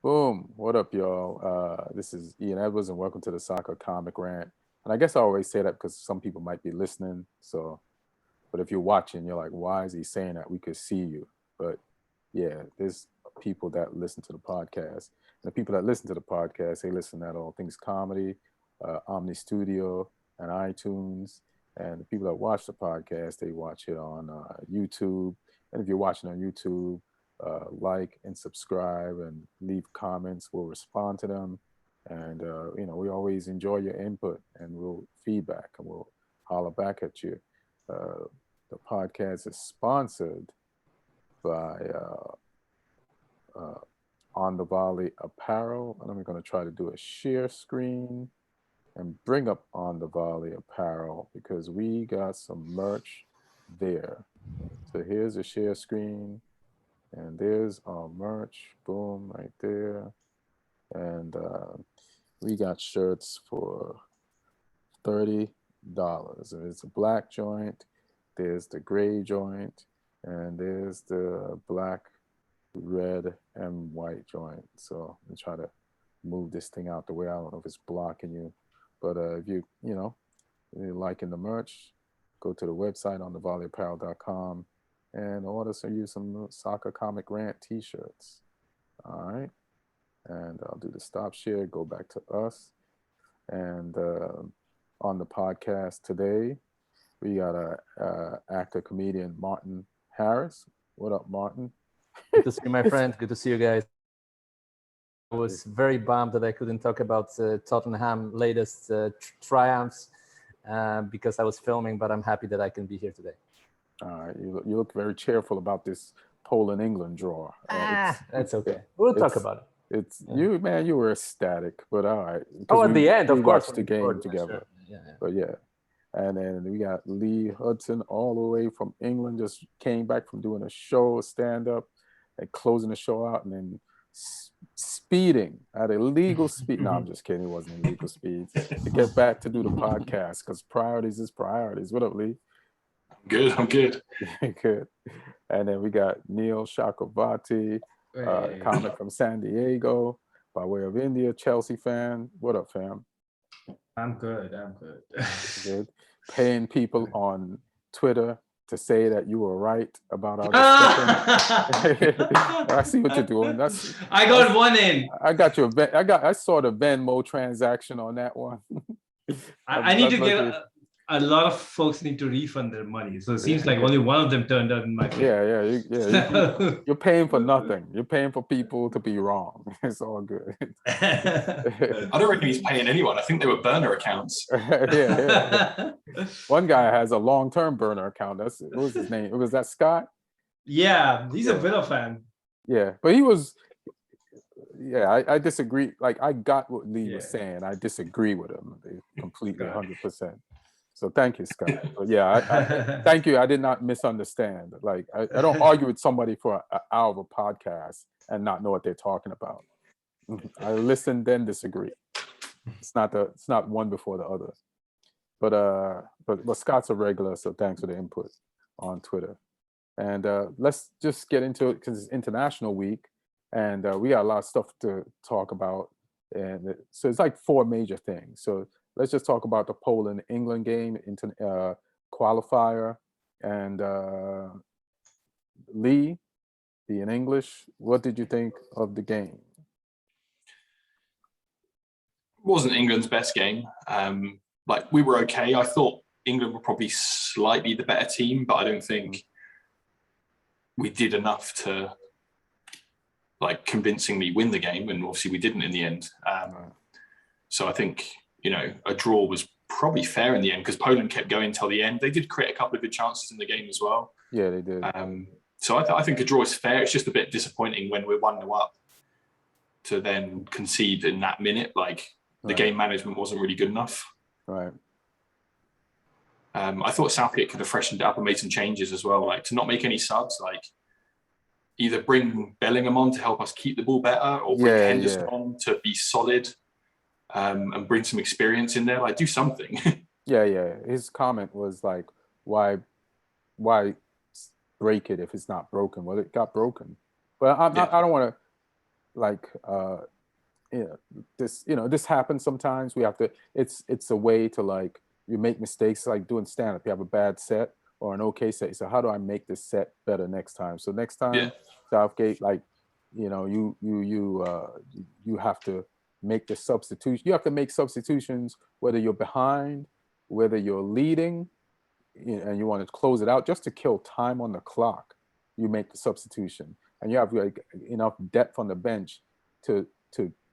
Boom. What up, y'all? This is Ian Edwards, and welcome to the Soccer Comic Rant. And I guess I always say that because some people might be listening. But if you're watching, you're like, why is he saying that? We could see you. But yeah, there's people that listen to the podcast. And the people that listen to the podcast, they listen at All Things Comedy, Omni Studio, and iTunes. And the people that watch the podcast, they watch it on YouTube. And if you're watching on YouTube, like and subscribe and leave comments. We'll respond to them. And, we always enjoy your input and we'll feedback and we'll holler back at you. The podcast is sponsored by On the Volley Apparel. And I'm going to try to do a share screen and bring up On the Volley Apparel because we got some merch there. So here's a share screen. And there's our merch, boom, right there. And we got shirts for $30. And it's a black joint, there's the gray joint, and there's the black, red, and white joint. So I'm try to move this thing out the way. I don't know if it's blocking you. But if you're liking the merch, go to the website on thevolleyapparel.com and order some Soccer Comic Rant t-shirts. All right. And I'll do the stop share, go back to us. And on the podcast today, we got actor, comedian Martin Harris. What up, Martin? Good to see you, my friend. Good to see you guys. I was very bummed that I couldn't talk about Tottenham latest triumphs because I was filming, but I'm happy that I can be here today. All right, you look very cheerful about this Poland-England draw. That's okay. We'll talk about it. You, man, you were ecstatic, but all right. At the end, of course. We watched the game together. Sure. Yeah. But yeah. And then we got Lee Hudson all the way from England, just came back from doing a show, stand-up, and closing the show out, and then speeding at illegal speed. No, I'm just kidding. It wasn't illegal speed. To get back to do the podcast, because priorities is priorities. What up, Lee? I'm good. Good. And then we got Neil Chakravarty, comic from San Diego, by way of India, Chelsea fan. What up, fam? I'm good. Good. Paying people on Twitter to say that you were right about our discussion. I see what you're doing. I got one in. I saw the Venmo transaction on that one. I need to get a lot of folks need to refund their money. So it seems like only one of them turned out in my favor. Yeah. You're paying for nothing. You're paying for people to be wrong. It's all good. I don't reckon he's paying anyone. I think they were burner accounts. Yeah. One guy has a long-term burner account. What was his name? Was that Scott? Yeah, he's a Villa fan. Yeah, but he was. Yeah, I disagree. Like, I got what Lee was saying. I disagree with him completely, 100%. So thank you, Scott. But yeah, thank you. I did not misunderstand. Like, I don't argue with somebody for an hour of a podcast and not know what they're talking about. I listen, then disagree. It's not one before the other. But Scott's a regular, so thanks for the input on Twitter. And let's just get into it because it's International Week, and we got a lot of stuff to talk about. And so it's like 4 major things. So let's just talk about the Poland-England game into qualifier. And Lee, being English, what did you think of the game? It wasn't England's best game. We were okay. I thought England were probably slightly the better team, but I don't think we did enough to convincingly win the game. And obviously we didn't in the end. So I think, a draw was probably fair in the end because Poland kept going till the end. They did create a couple of good chances in the game as well. Yeah, they did. So I think a draw is fair. It's just a bit disappointing when we're 1-0 up to then concede in that minute. The game management wasn't really good enough. Right. I thought Southgate could have freshened it up and made some changes as well. To not make any subs, either bring Bellingham on to help us keep the ball better or bring Henderson on to be solid. And bring some experience in there, do something. Yeah. His comment was why break it if it's not broken? Well, it got broken. But I don't want to like this happens sometimes. We have to. It's a way to like you make mistakes like doing stand up. You have a bad set or an okay set. So how do I make this set better next time? So next time, Southgate, like you have to make the substitution. You have to make substitutions whether you're behind, whether you're leading, and you want to close it out just to kill time on the clock. You make the substitution, and you have like enough depth on the bench to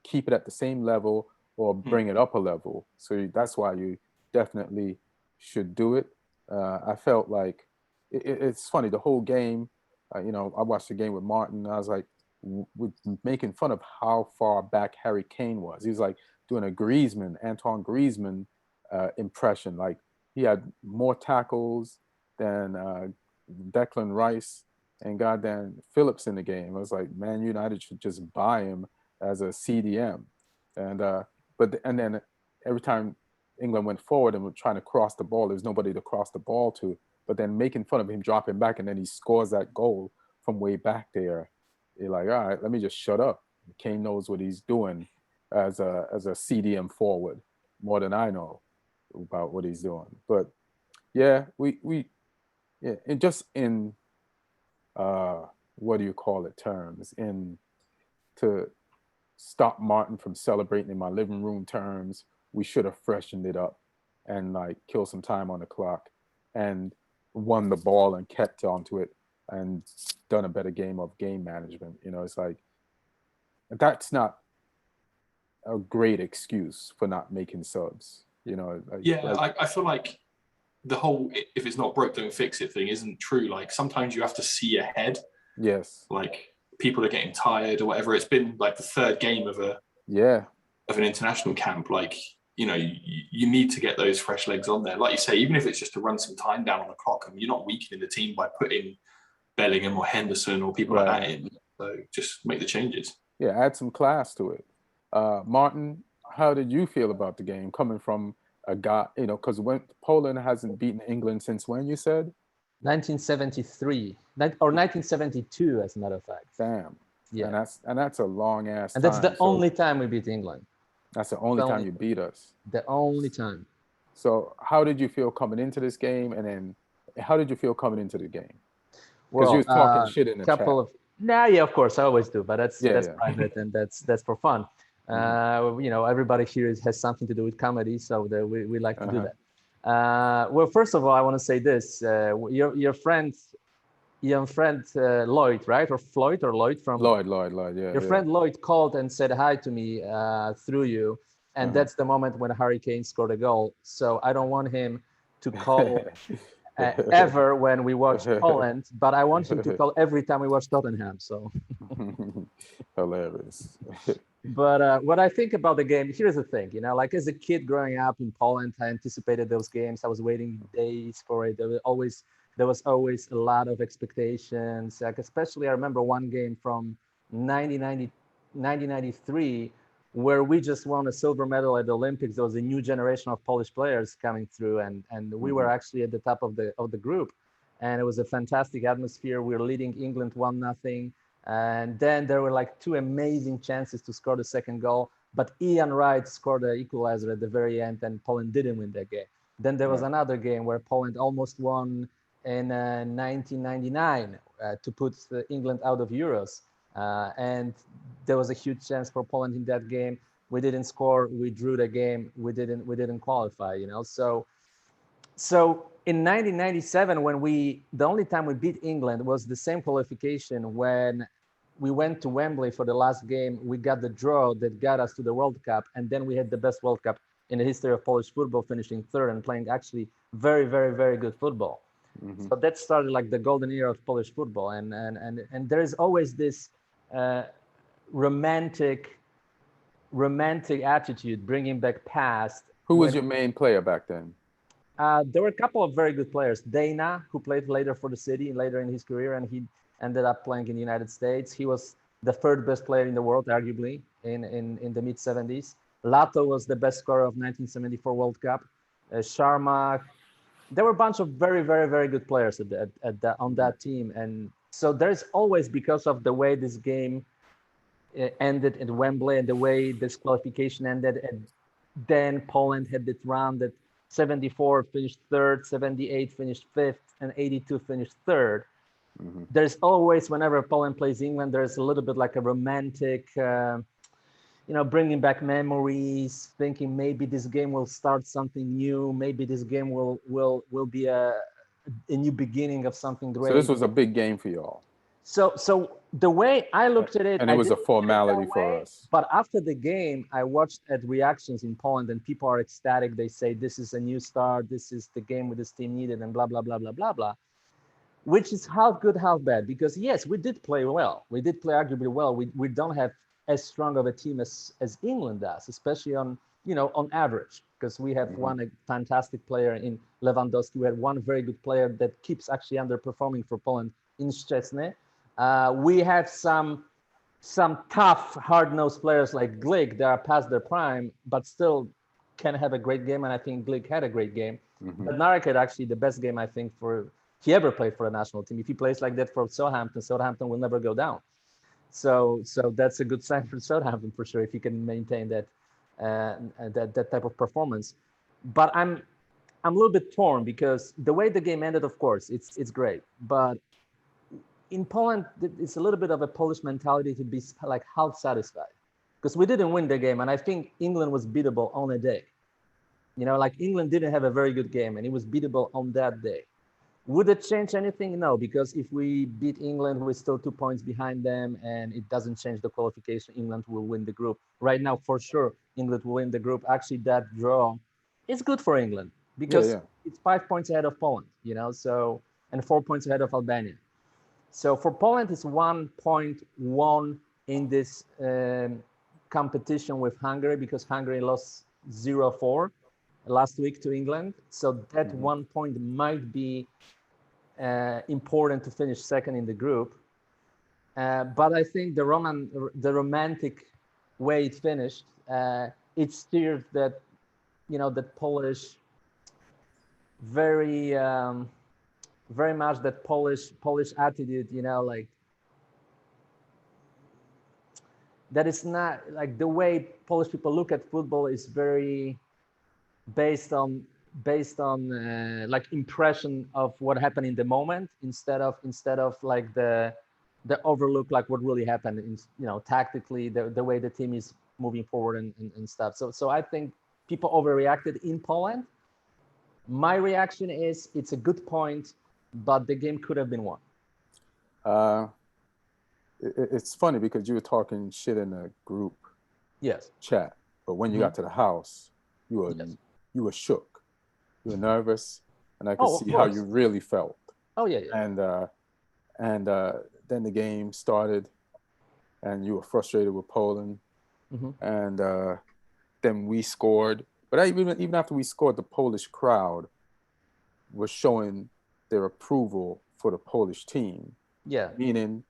keep it at the same level or bring it up a level. So that's why you definitely should do it. I felt like it's funny the whole game. I watched the game with Martin. And I was like, making fun of how far back Harry Kane was. He was like doing a Antoine Griezmann impression. Like he had more tackles than Declan Rice and goddamn Phillips in the game. I was like, Man United should just buy him as a CDM. And then every time England went forward and were trying to cross the ball, there's nobody to cross the ball to. But then making fun of him dropping back, and then he scores that goal from way back there. You're like, all right, let me just shut up. Kane knows what he's doing as a CDM forward more than I know about what he's doing. But yeah, and just in what do you call it terms, in to stop Martin from celebrating in my living room terms, we should have freshened it up and like kill some time on the clock and won the ball and kept onto it and done a better game of game management. It's like that's not a great excuse for not making subs. I feel like the whole if it's not broke don't fix it thing isn't true. Like sometimes you have to see ahead. Yes. Like people are getting tired or whatever. It's been like the third game of an international camp. Like you need to get those fresh legs on there. Like you say, even if it's just to run some time down on the clock, and you're not weakening the team by putting Bellingham or Henderson or people like that in. So just make the changes. Yeah, add some class to it. Martin, how did you feel about the game coming from a guy, because when Poland hasn't beaten England since when, you said? 1973 or 1972, as a matter of fact. Damn. Yeah. And that's a long ass time. And that's the only time we beat England. That's the only time you beat us. The only time. So how did you feel coming into this game, and then how did you feel coming into the game? Because you was talking shit in the chat. Of course, I always do, but that's private and that's for fun. Everybody here has something to do with comedy, so we like to do that. Well, first of all, I want to say this: your friend Lloyd, right, or Floyd or Lloyd from Lloyd, yeah. Your friend Lloyd called and said hi to me through you, and that's the moment when Harry Kane scored a goal. So I don't want him to call ever when we watch Poland, but I want him to call every time we watch Tottenham. So hilarious. But what I think about the game, here's the thing, like as a kid growing up in Poland, I anticipated those games. I was waiting days for it. There was always a lot of expectations. Like especially, I remember one game from 1993 where we just won a silver medal at the Olympics. There was a new generation of Polish players coming through, and we were actually at the top of the group, and it was a fantastic atmosphere. We were leading England 1-0. And then there were like two amazing chances to score the second goal, but Ian Wright scored the equalizer at the very end, and Poland didn't win that game. Then there was another game where Poland almost won in 1999 to put England out of Euros, and there was a huge chance for Poland in that game. We didn't score. We drew the game. We didn't qualify. So in 1997, the only time we beat England was the same qualification when we went to Wembley for the last game. We got the draw that got us to the World Cup, and then we had the best World Cup in the history of Polish football, finishing third and playing actually very, very, very good football. Mm-hmm. So that started like the golden era of Polish football, and there is always this romantic attitude, bringing back past. Who was your main player back then? There were a couple of very good players. Dana, who played later for the City, later in his career, and he ended up playing in the United States. He was the third best player in the world, arguably, in the mid-70s. Lato was the best scorer of 1974 World Cup. Sharma. There were a bunch of very, very, very good players on that team. And so there's always, because of the way this game ended at Wembley and the way this qualification ended, and then Poland had this round that 74 finished third, 78 finished fifth, and 82 finished third. Mm-hmm. There's always, whenever Poland plays England, there's a little bit like a romantic, bringing back memories, thinking maybe this game will start something new, maybe this game will be a new beginning of something great. So this was a big game for y'all. So the way I looked at it, and it was a formality for us. But after the game, I watched at reactions in Poland, and people are ecstatic. They say this is a new start. This is the game with this team needed, and blah blah blah blah blah blah. Which is half good, half bad, because yes, we did play well. We did play arguably well. We don't have as strong of a team as England does, especially on average, because we have one fantastic player in Lewandowski. We had one very good player that keeps actually underperforming for Poland in Szczesny. We have some tough, hard-nosed players like Glick that are past their prime, but still can have a great game, and I think Glick had a great game. But Narek had actually the best game, I think, he ever played for a national team. If he plays like that for Southampton will never go down. So that's a good sign for Southampton for sure, if he can maintain that type of performance. But I'm a little bit torn, because the way the game ended, of course, it's great, but in Poland, it's a little bit of a Polish mentality to be like half satisfied, because we didn't win the game, and I think England was beatable on a day. Like England didn't have a very good game, and it was beatable on that day. Would it change anything? No, because if we beat England, we're still 2 points behind them, and it doesn't change the qualification. England will win the group. Right now, for sure, England will win the group. Actually, that draw is good for England, because it's 5 points ahead of Poland, and 4 points ahead of Albania. So for Poland, it's 1 point won in this competition with Hungary, because Hungary lost 0-4 last week to England. So that 1 point might be important to finish second in the group. But I think the romantic way it finished, it steered that, that Polish, very much that Polish attitude, like that is not like the way Polish people look at football is very based on like impression of what happened in the moment, instead of like the overlook, like what really happened in, tactically, the way the team is moving forward and stuff. So I think people overreacted in Poland. My reaction is it's a good point, but the game could have been won. It's funny because you were talking shit in a group chat, but when you got to the house, you were shook, you were nervous, and I could see how you really felt. Oh yeah. And then the game started, and you were frustrated with Poland, and then we scored. But even after we scored, the Polish crowd was showing their approval for the Polish team. Yeah. Meaning,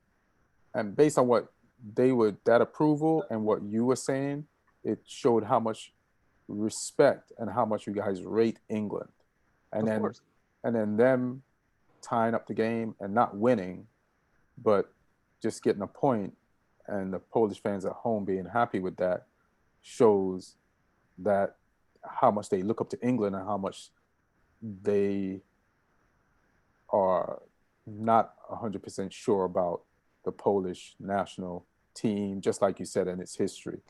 and based on what that approval and what you were saying, it showed how much respect and how much you guys rate England. And then them tying up the game and not winning, but just getting a point, and the Polish fans at home being happy with that, shows that how much they look up to England and how much they are not 100% sure about the Polish national team, just like you said, in its history,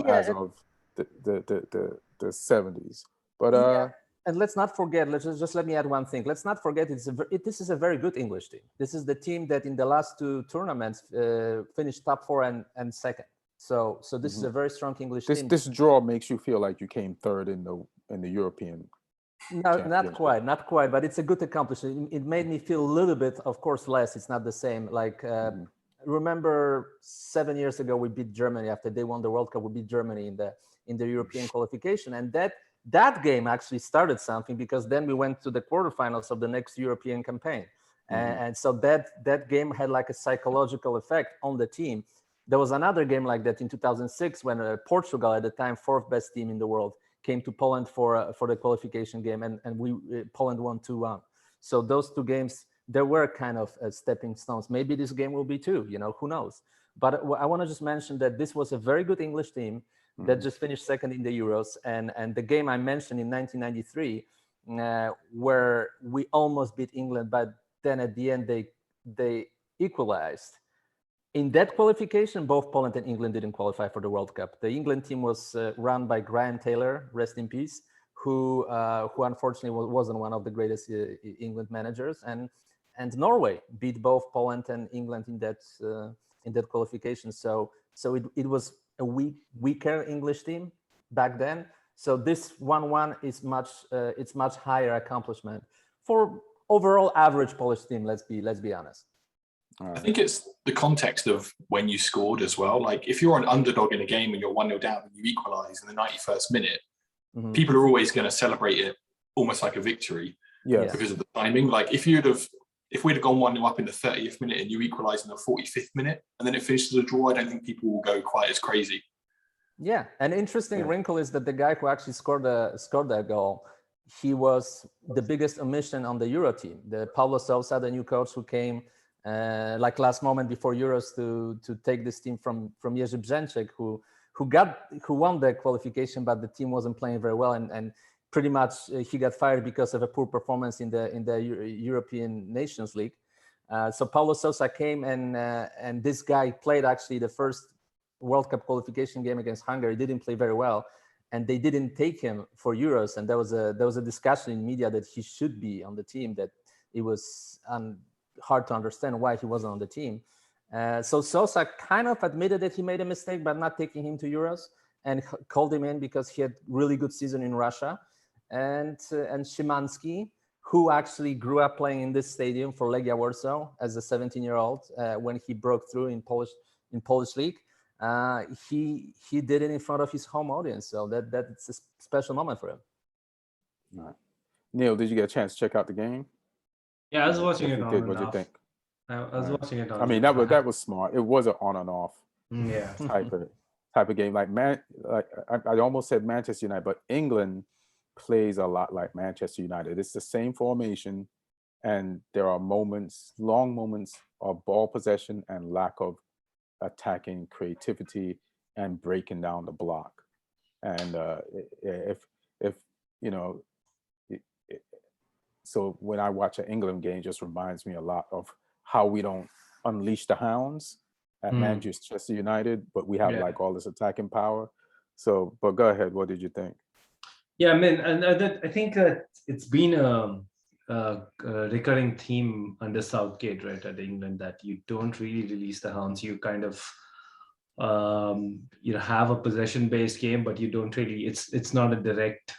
as of the 70s. But and let's not forget, just let me add one thing. Let's not forget, this is a very good English team. This is the team that in the last 2 tournaments finished top 4 and second. So this is a very strong English team. This draw makes you feel like you came third in the European. No, not quite, but it's a good accomplishment. It made me feel a little bit, of course, less. It's not the same. Like, remember 7 years ago, we beat Germany after they won the World Cup. We beat Germany in the European qualification, and that game actually started something, because then we went to the quarterfinals of the next European campaign, and so that game had like a psychological effect on the team. There was another game like that in 2006 when Portugal, at the time 4th best team in the world, came to Poland for the qualification game, and Poland won 2-1. So those 2 games there were kind of stepping stones. Maybe this game will be too, who knows? But I want to just mention that this was a very good English team that just finished second in the Euros. And the game I mentioned in 1993, where we almost beat England, but then at the end they equalized. In that qualification, both Poland and England didn't qualify for the World Cup. The England team was run by Graham Taylor, rest in peace, who unfortunately wasn't one of the greatest England managers. And Norway beat both Poland and England in that qualification. So it was a weaker English team back then. So this 1-1 is much higher accomplishment for overall average Polish team. Let's be honest. I think it's the context of when you scored as well. Like if you're an underdog in a game and you're 1-0 down and you equalize in the 91st minute, people are always going to celebrate it almost like a victory because of the timing. Like if we'd have gone 1-0 up in the 30th minute and you equalize in the 45th minute and then it finishes a draw, I don't think people will go quite as crazy. Yeah, an interesting wrinkle is that the guy who actually scored that goal, he was the biggest omission on the Euro team. The Paulo Sousa, the new coach who came like last moment before Euros to take this team from Jerzy Brzęczyk, who won the qualification, but the team wasn't playing very well, and pretty much he got fired because of a poor performance in the European Nations League. So Paulo Sousa came, and this guy played actually the first World Cup qualification game against Hungary. Didn't play very well, and they didn't take him for Euros. And there was a discussion in media that he should be on the team. That it was hard to understand why he wasn't on the team. So Sousa kind of admitted that he made a mistake by not taking him to Euros, and called him in because he had really good season in Russia. And Szymanski, who actually grew up playing in this stadium for Legia Warsaw as a 17-year-old when he broke through in Polish league. He did it in front of his home audience, so that's a special moment for him. All right. Neil, did you get a chance to check out the game? Yeah, I was watching it on and what'd you off. think? I was watching it on. I mean, that was smart. It was an on and off type of game. Like I almost said Manchester United, but England plays a lot like Manchester United. It's the same formation, and there are long moments of ball possession and lack of attacking creativity and breaking down the block. And if you know, so when I watch an England game, it just reminds me a lot of how we don't unleash the hounds at Manchester United, but we have like all this attacking power. So, but go ahead. What did you think? Yeah, I mean, and I think it's been a recurring theme under Southgate, right, at England, that you don't really release the hounds. You kind of have a possession-based game, but you don't really. It's not a direct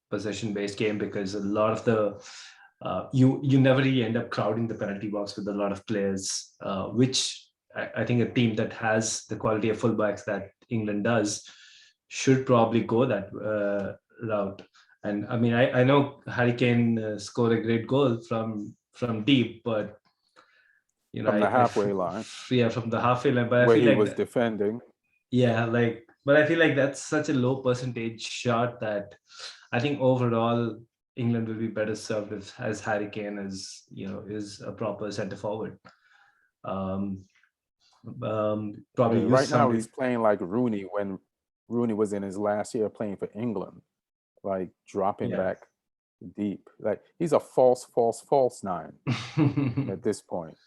possession-based game, because a lot of the you never really end up crowding the penalty box with a lot of players, which I think a team that has the quality of fullbacks that England does should probably go that route. And I mean, I know Harry Kane scored a great goal from deep, but from the halfway line. Yeah, from the halfway line. But where I feel he like was defending. Yeah, but I feel like that's such a low percentage shot that I think overall England will be better served as Harry Kane is a proper centre forward. Probably right now he's playing like Rooney when Rooney was in his last year playing for England, like dropping back deep. Like he's a false nine at this point.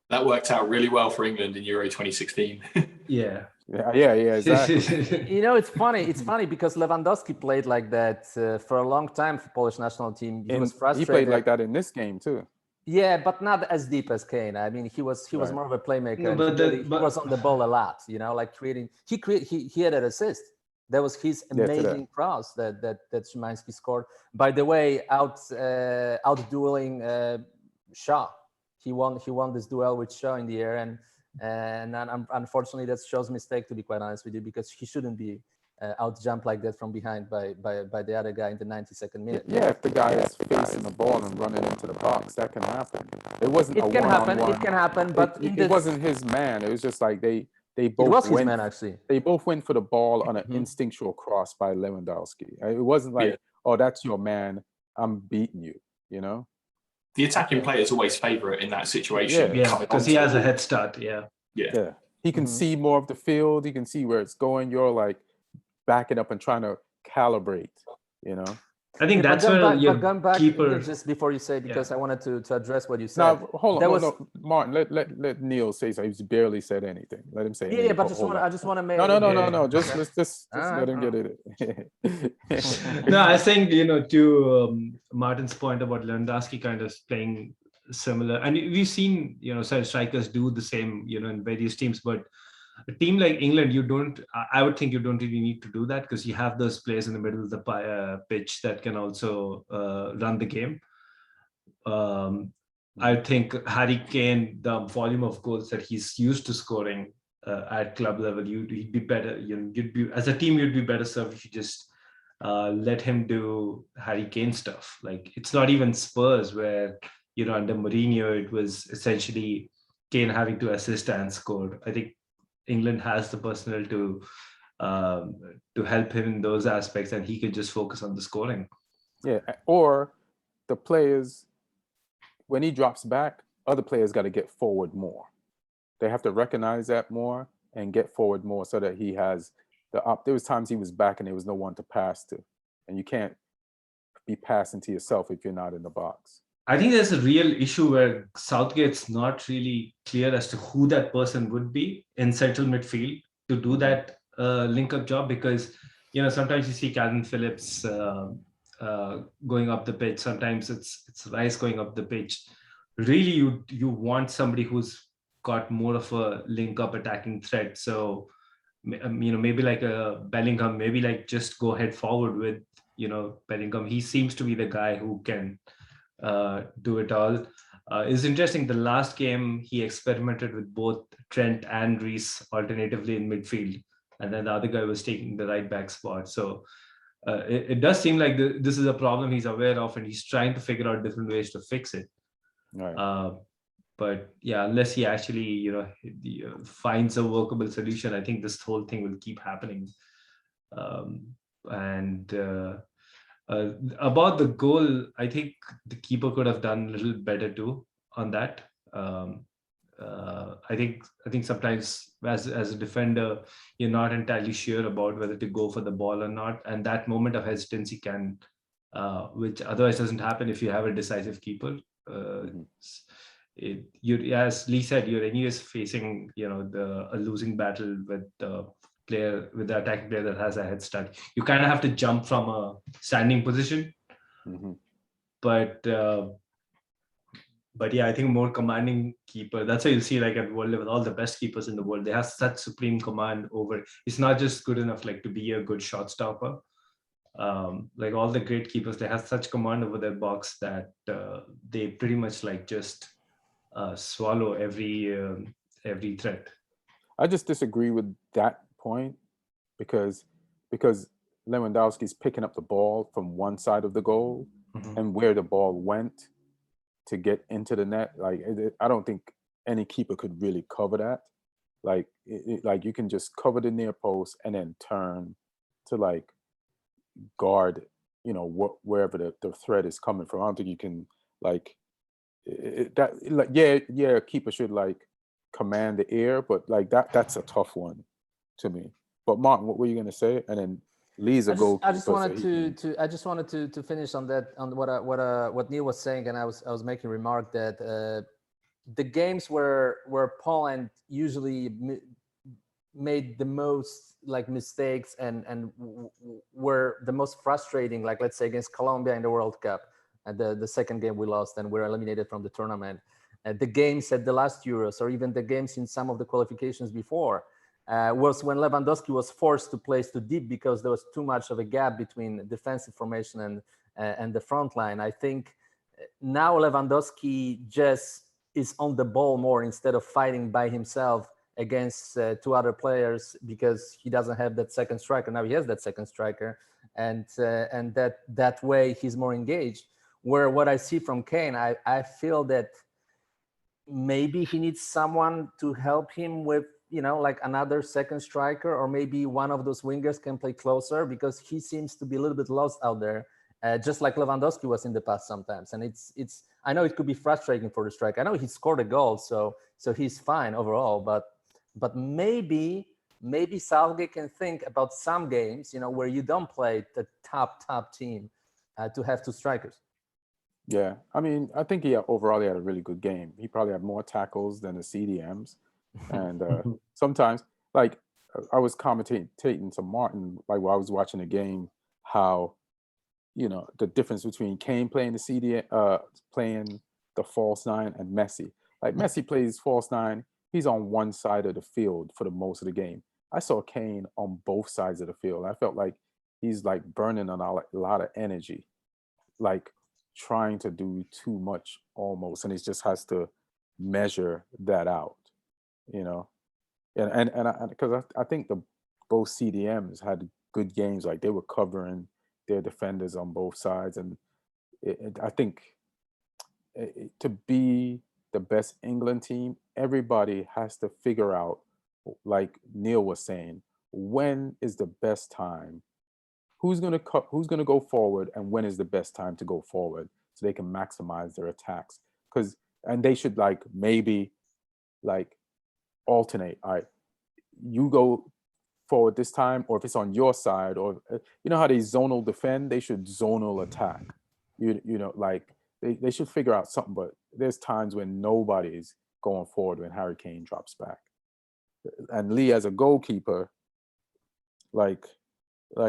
That worked out really well for England in Euro 2016. Yeah, exactly. It's funny because Lewandowski played like that for a long time for Polish national team. He was frustrated. He played like that in this game too. Yeah, but not as deep as Kane. I mean, he was more of a playmaker. He was on the ball a lot, like creating. He had an assist. That was his amazing cross that Szymanski scored. By the way, out dueling Shaw. He won this duel with Shaw in the air, and unfortunately that's Shaw's mistake, to be quite honest with you, because he shouldn't be out jumped like that from behind by the other guy in the 92nd minute. Yeah, if the guy is facing the ball and running into the box, that can happen. It wasn't. It can happen, but it wasn't his man. It was just like they both. It was his man, actually. They both went for the ball on an instinctual cross by Lewandowski. It wasn't like, oh, that's your man, I'm beating you. the attacking players always favour it in that situation. Yeah, because he has a head start. Yeah. He can see more of the field. He can see where it's going. You're like backing up and trying to calibrate, you know. I think that's where your keeper. Just before you say, because I wanted to address what you said. Now, hold on, no, Martin. Let Neil say something. He's barely said anything. Let him say. Yeah, but I just want to make. No. Just let him get it. No, I think to Martin's point about Lewandowski kind of playing similar, and we've seen certain strikers do the same in various teams, but a team like England, I would think you don't really need to do that, because you have those players in the middle of the pitch that can also run the game. I think Harry Kane, the volume of goals that he's used to scoring at club level, he'd be better. You'd be, as a team, you'd be better served if you just let him do Harry Kane stuff. Like, it's not even Spurs where under Mourinho it was essentially Kane having to assist and score. I think England has the personnel to help him in those aspects, and he could just focus on the scoring. Yeah, or the players, when he drops back, other players got to get forward more. They have to recognize that more and get forward more, so that he has there was times he was back and there was no one to pass to, and you can't be passing to yourself if you're not in the box. I think there's a real issue where Southgate's not really clear as to who that person would be in central midfield to do that link-up job, because sometimes you see Calvin Phillips going up the pitch, sometimes it's Rice going up the pitch. Really, you want somebody who's got more of a link-up attacking threat. So maybe like a Bellingham, maybe like just go head forward with Bellingham. He seems to be the guy who can do it all. It's interesting, the last game he experimented with both Trent and Reece alternatively in midfield, and then the other guy was taking the right back spot. So it does seem like this is a problem he's aware of, and he's trying to figure out different ways to fix it. Right. But yeah, unless he actually finds a workable solution, I think this whole thing will keep happening. About the goal, I think the keeper could have done a little better too on that. I think sometimes as a defender, you're not entirely sure about whether to go for the ball or not, and that moment of hesitancy can, which otherwise doesn't happen if you have a decisive keeper. As Lee said, you're anyways facing a losing battle with the attacking player that has a head start. You kind of have to jump from a standing position. But yeah, I think more commanding keeper. That's why you'll see, like, at world level, all the best keepers in the world, they have such supreme command over. It's not just good enough like to be a good shot stopper. Like all the great keepers, they have such command over their box that they pretty much like just swallow every threat. I just disagree with that point because Lewandowski's picking up the ball from one side of the goal, and where the ball went to get into the net. Like, I don't think any keeper could really cover that. Like, like you can just cover the near post and then turn to like guard, wherever the threat is coming from. I don't think you can like a keeper should like command the air, but like that's a tough one to me. But Martin, what were you gonna say? And then Lee's a goalkeeper. I just wanted to finish on that, on what Neil was saying, and I was making a remark that the games where Poland usually made the most like mistakes and were the most frustrating, like let's say against Colombia in the World Cup, and the second game we lost and we're eliminated from the tournament. The games at the last Euros, or even the games in some of the qualifications before, was when Lewandowski was forced to place too deep because there was too much of a gap between defensive formation and the front line. I think now Lewandowski just is on the ball more instead of fighting by himself against two other players, because he doesn't have that second striker. Now he has that second striker, and that way he's more engaged. Where what I see from Kane, I feel that maybe he needs someone to help him with, like another second striker, or maybe one of those wingers can play closer, because he seems to be a little bit lost out there. just like Lewandowski was in the past sometimes. And it's I know it could be frustrating for the striker. I know he scored a goal, so he's fine overall. But maybe Southgate can think about some games, where you don't play the top team, to have 2 strikers. Yeah, I mean, I think overall he had a really good game. He probably had more tackles than the CDMs, and sometimes, like, I was commentating to Martin, like, while I was watching the game, how, the difference between Kane playing the CDM, playing the false 9, and Messi. Like, Messi plays false 9. He's on one side of the field for the most of the game. I saw Kane on both sides of the field. I felt like he's like burning a lot of energy, like trying to do too much almost, and he just has to measure that out, and because I think both CDMs had good games, like they were covering their defenders on both sides, and I think to be the best England team, everybody has to figure out, like Neil was saying, when is the best time? Who's gonna go forward, and when is the best time to go forward so they can maximize their attacks? And they should maybe alternate. All right, you go forward this time, or if it's on your side, or how they zonal defend, they should zonal attack. They should figure out something. But there's times when nobody's going forward when Harry Kane drops back. And Lee, as a goalkeeper, like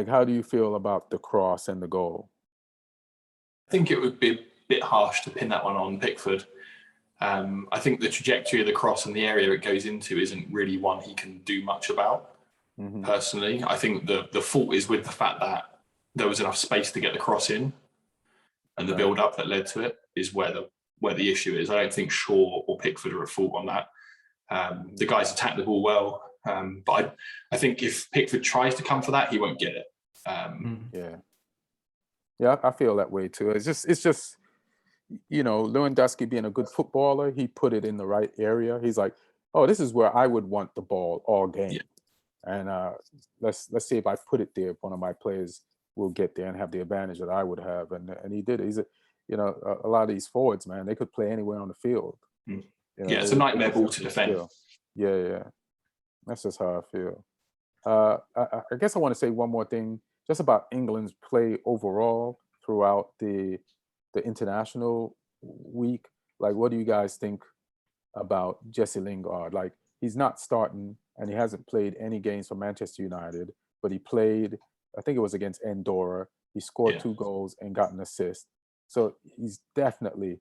how do you feel about the cross and the goal? I think it would be a bit harsh to pin that one on Pickford. I think the trajectory of the cross and the area it goes into isn't really one he can do much about. Personally, I think the fault is with the fact that there was enough space to get the cross in, and the build-up that led to it is where the issue is. I don't think Shaw or Pickford are at fault on that. The guys attacked the ball well, but I think if Pickford tries to come for that, he won't get it. Yeah, I feel that way too. It's just Lewandowski being a good footballer, he put it in the right area. He's like, oh, this is where I would want the ball all game. And let's see if I put it there, one of my players will get there and have the advantage that I would have. And he did it. He's a lot of these forwards, man, they could play anywhere on the field. It's a nightmare ball to defend. Yeah. That's just how I feel. I guess I want to say one more thing just about England's play overall throughout the international week. Like, what do you guys think about Jesse Lingard? Like, he's not starting, and he hasn't played any games for Manchester United, but he played, I think it was against Andorra. He scored 2 goals and got an assist. So he's definitely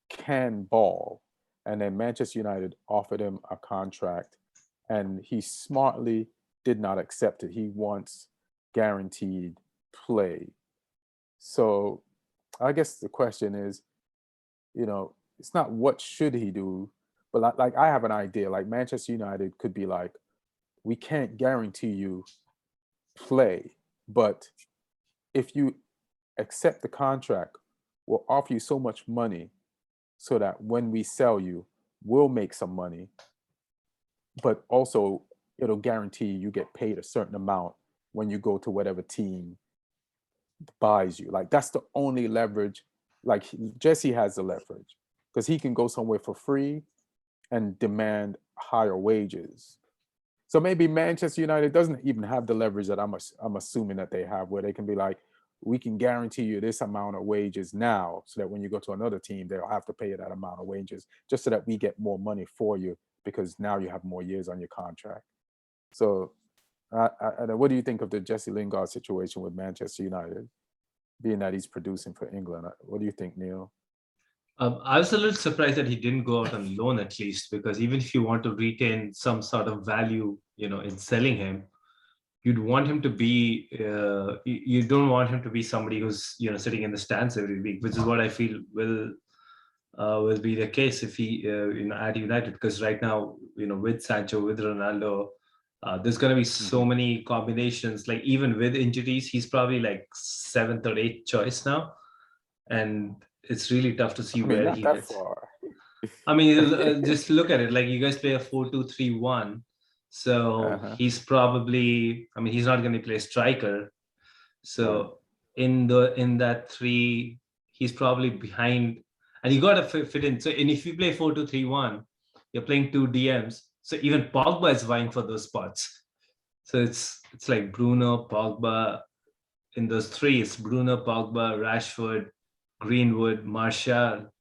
can ball. And then Manchester United offered him a contract, and he smartly did not accept it. He wants guaranteed play. So I guess the question is, it's not what should he do, but like I have an idea. Like, Manchester United could be like, we can't guarantee you play, but if you accept the contract, we'll offer you so much money so that when we sell you, we'll make some money, but also it'll guarantee you get paid a certain amount when you go to whatever team buys you. Like, that's the only leverage. Like, Jesse has the leverage because he can go somewhere for free and demand higher wages. So maybe Manchester United doesn't even have the leverage that I'm assuming that they have, where they can be like, we can guarantee you this amount of wages now, so that when you go to another team, they'll have to pay you that amount of wages, just so that we get more money for you, because now you have more years on your contract. So what do you think of the Jesse Lingard situation with Manchester United, being that he's producing for England? What do you think, Neil? I was a little surprised that he didn't go out on loan, at least, because even if you want to retain some sort of value, in selling him, you'd want him to be, you don't want him to be somebody who's, sitting in the stands every week, which is what I feel will be the case if he, at United, because right now, with Sancho, with Ronaldo, there's going to be so many combinations. Like, even with injuries, he's probably like 7th or 8th choice now, and it's really tough to see where he gets. Far. I mean, just look at it. Like, you guys play a 4-2-3-1, so he's probably. I mean, he's not going to play striker, so in that three, he's probably behind, and you got to fit in. So, and if you play 4-2-3-1, you're playing two DMs. So even Pogba is vying for those spots. So it's like Bruno, Pogba. In those three, it's Bruno, Pogba, Rashford, Greenwood, Martial.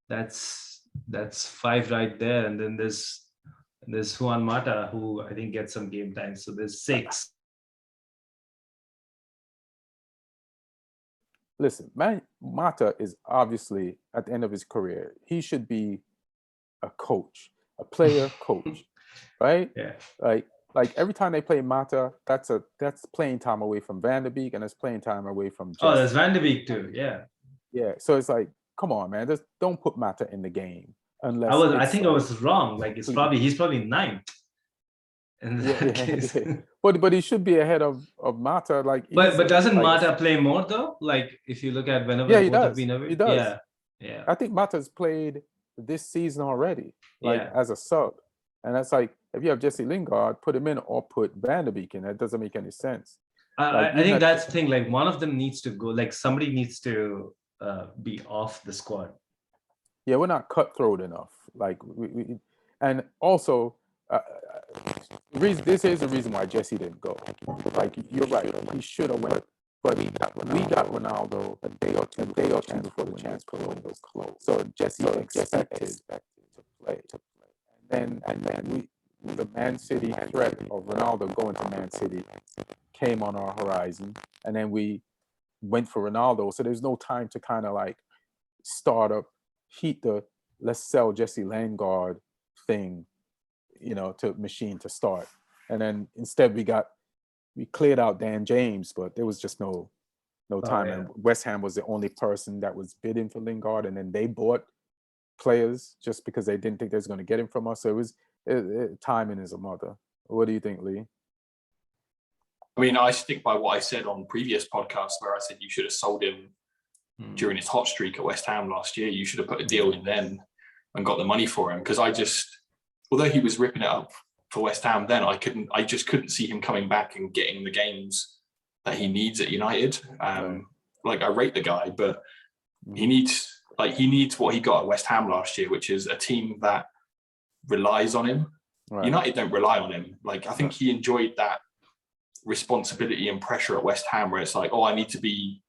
That's 5 right there, and then there's Juan Mata, who I think gets some game time. So there's 6. Listen, Mata is obviously at the end of his career. He should be a coach, a player coach, right? Yeah. Like every time they play Mata, that's playing time away from Van der Beek, and it's playing time away from Jesse. Oh, there's Van der Beek too. Yeah. Yeah. So it's like, come on, man, just don't put Mata in the game unless I think I was wrong. Like he's probably 9th. But he should be ahead of Mata. Like, but doesn't Mata play more though? Like if you look at whenever he does. He does. Yeah. I think Mata's played this season already, as a sub, and that's like if you have Jesse Lingard, put him in or put Van der Beek in. That doesn't make any sense. I think that's the thing. Like one of them needs to go. Like somebody needs to be off the squad. Yeah, we're not cutthroat enough. Like and also. This is the reason why Jesse didn't go. Like you're right, he should have went, but we got Ronaldo a day or two before the chance windows closed. So Jesse expected to play. And then the Man City threat of Ronaldo going to Man City came on our horizon, and then we went for Ronaldo. So there's no time to kind of like start up, heat the let's sell Jesse Lingard thing, to machine to start. And then instead we cleared out Dan James, but there was just no time. Yeah. And West Ham was the only person that was bidding for Lingard, and then they bought players just because they didn't think they was going to get him from us. So it was timing is a mother. What do you think, Lee? I mean, I stick by what I said on previous podcasts where I said you should have sold him during his hot streak at West Ham last year. You should have put a deal in then and got the money for him, because although he was ripping it up for West Ham then, I just couldn't see him coming back and getting the games that he needs at United. Like I rate the guy, but he needs what he got at West Ham last year, which is a team that relies on him. Right. United don't rely on him. Like I think he enjoyed that responsibility and pressure at West Ham, where it's like, oh, I need to be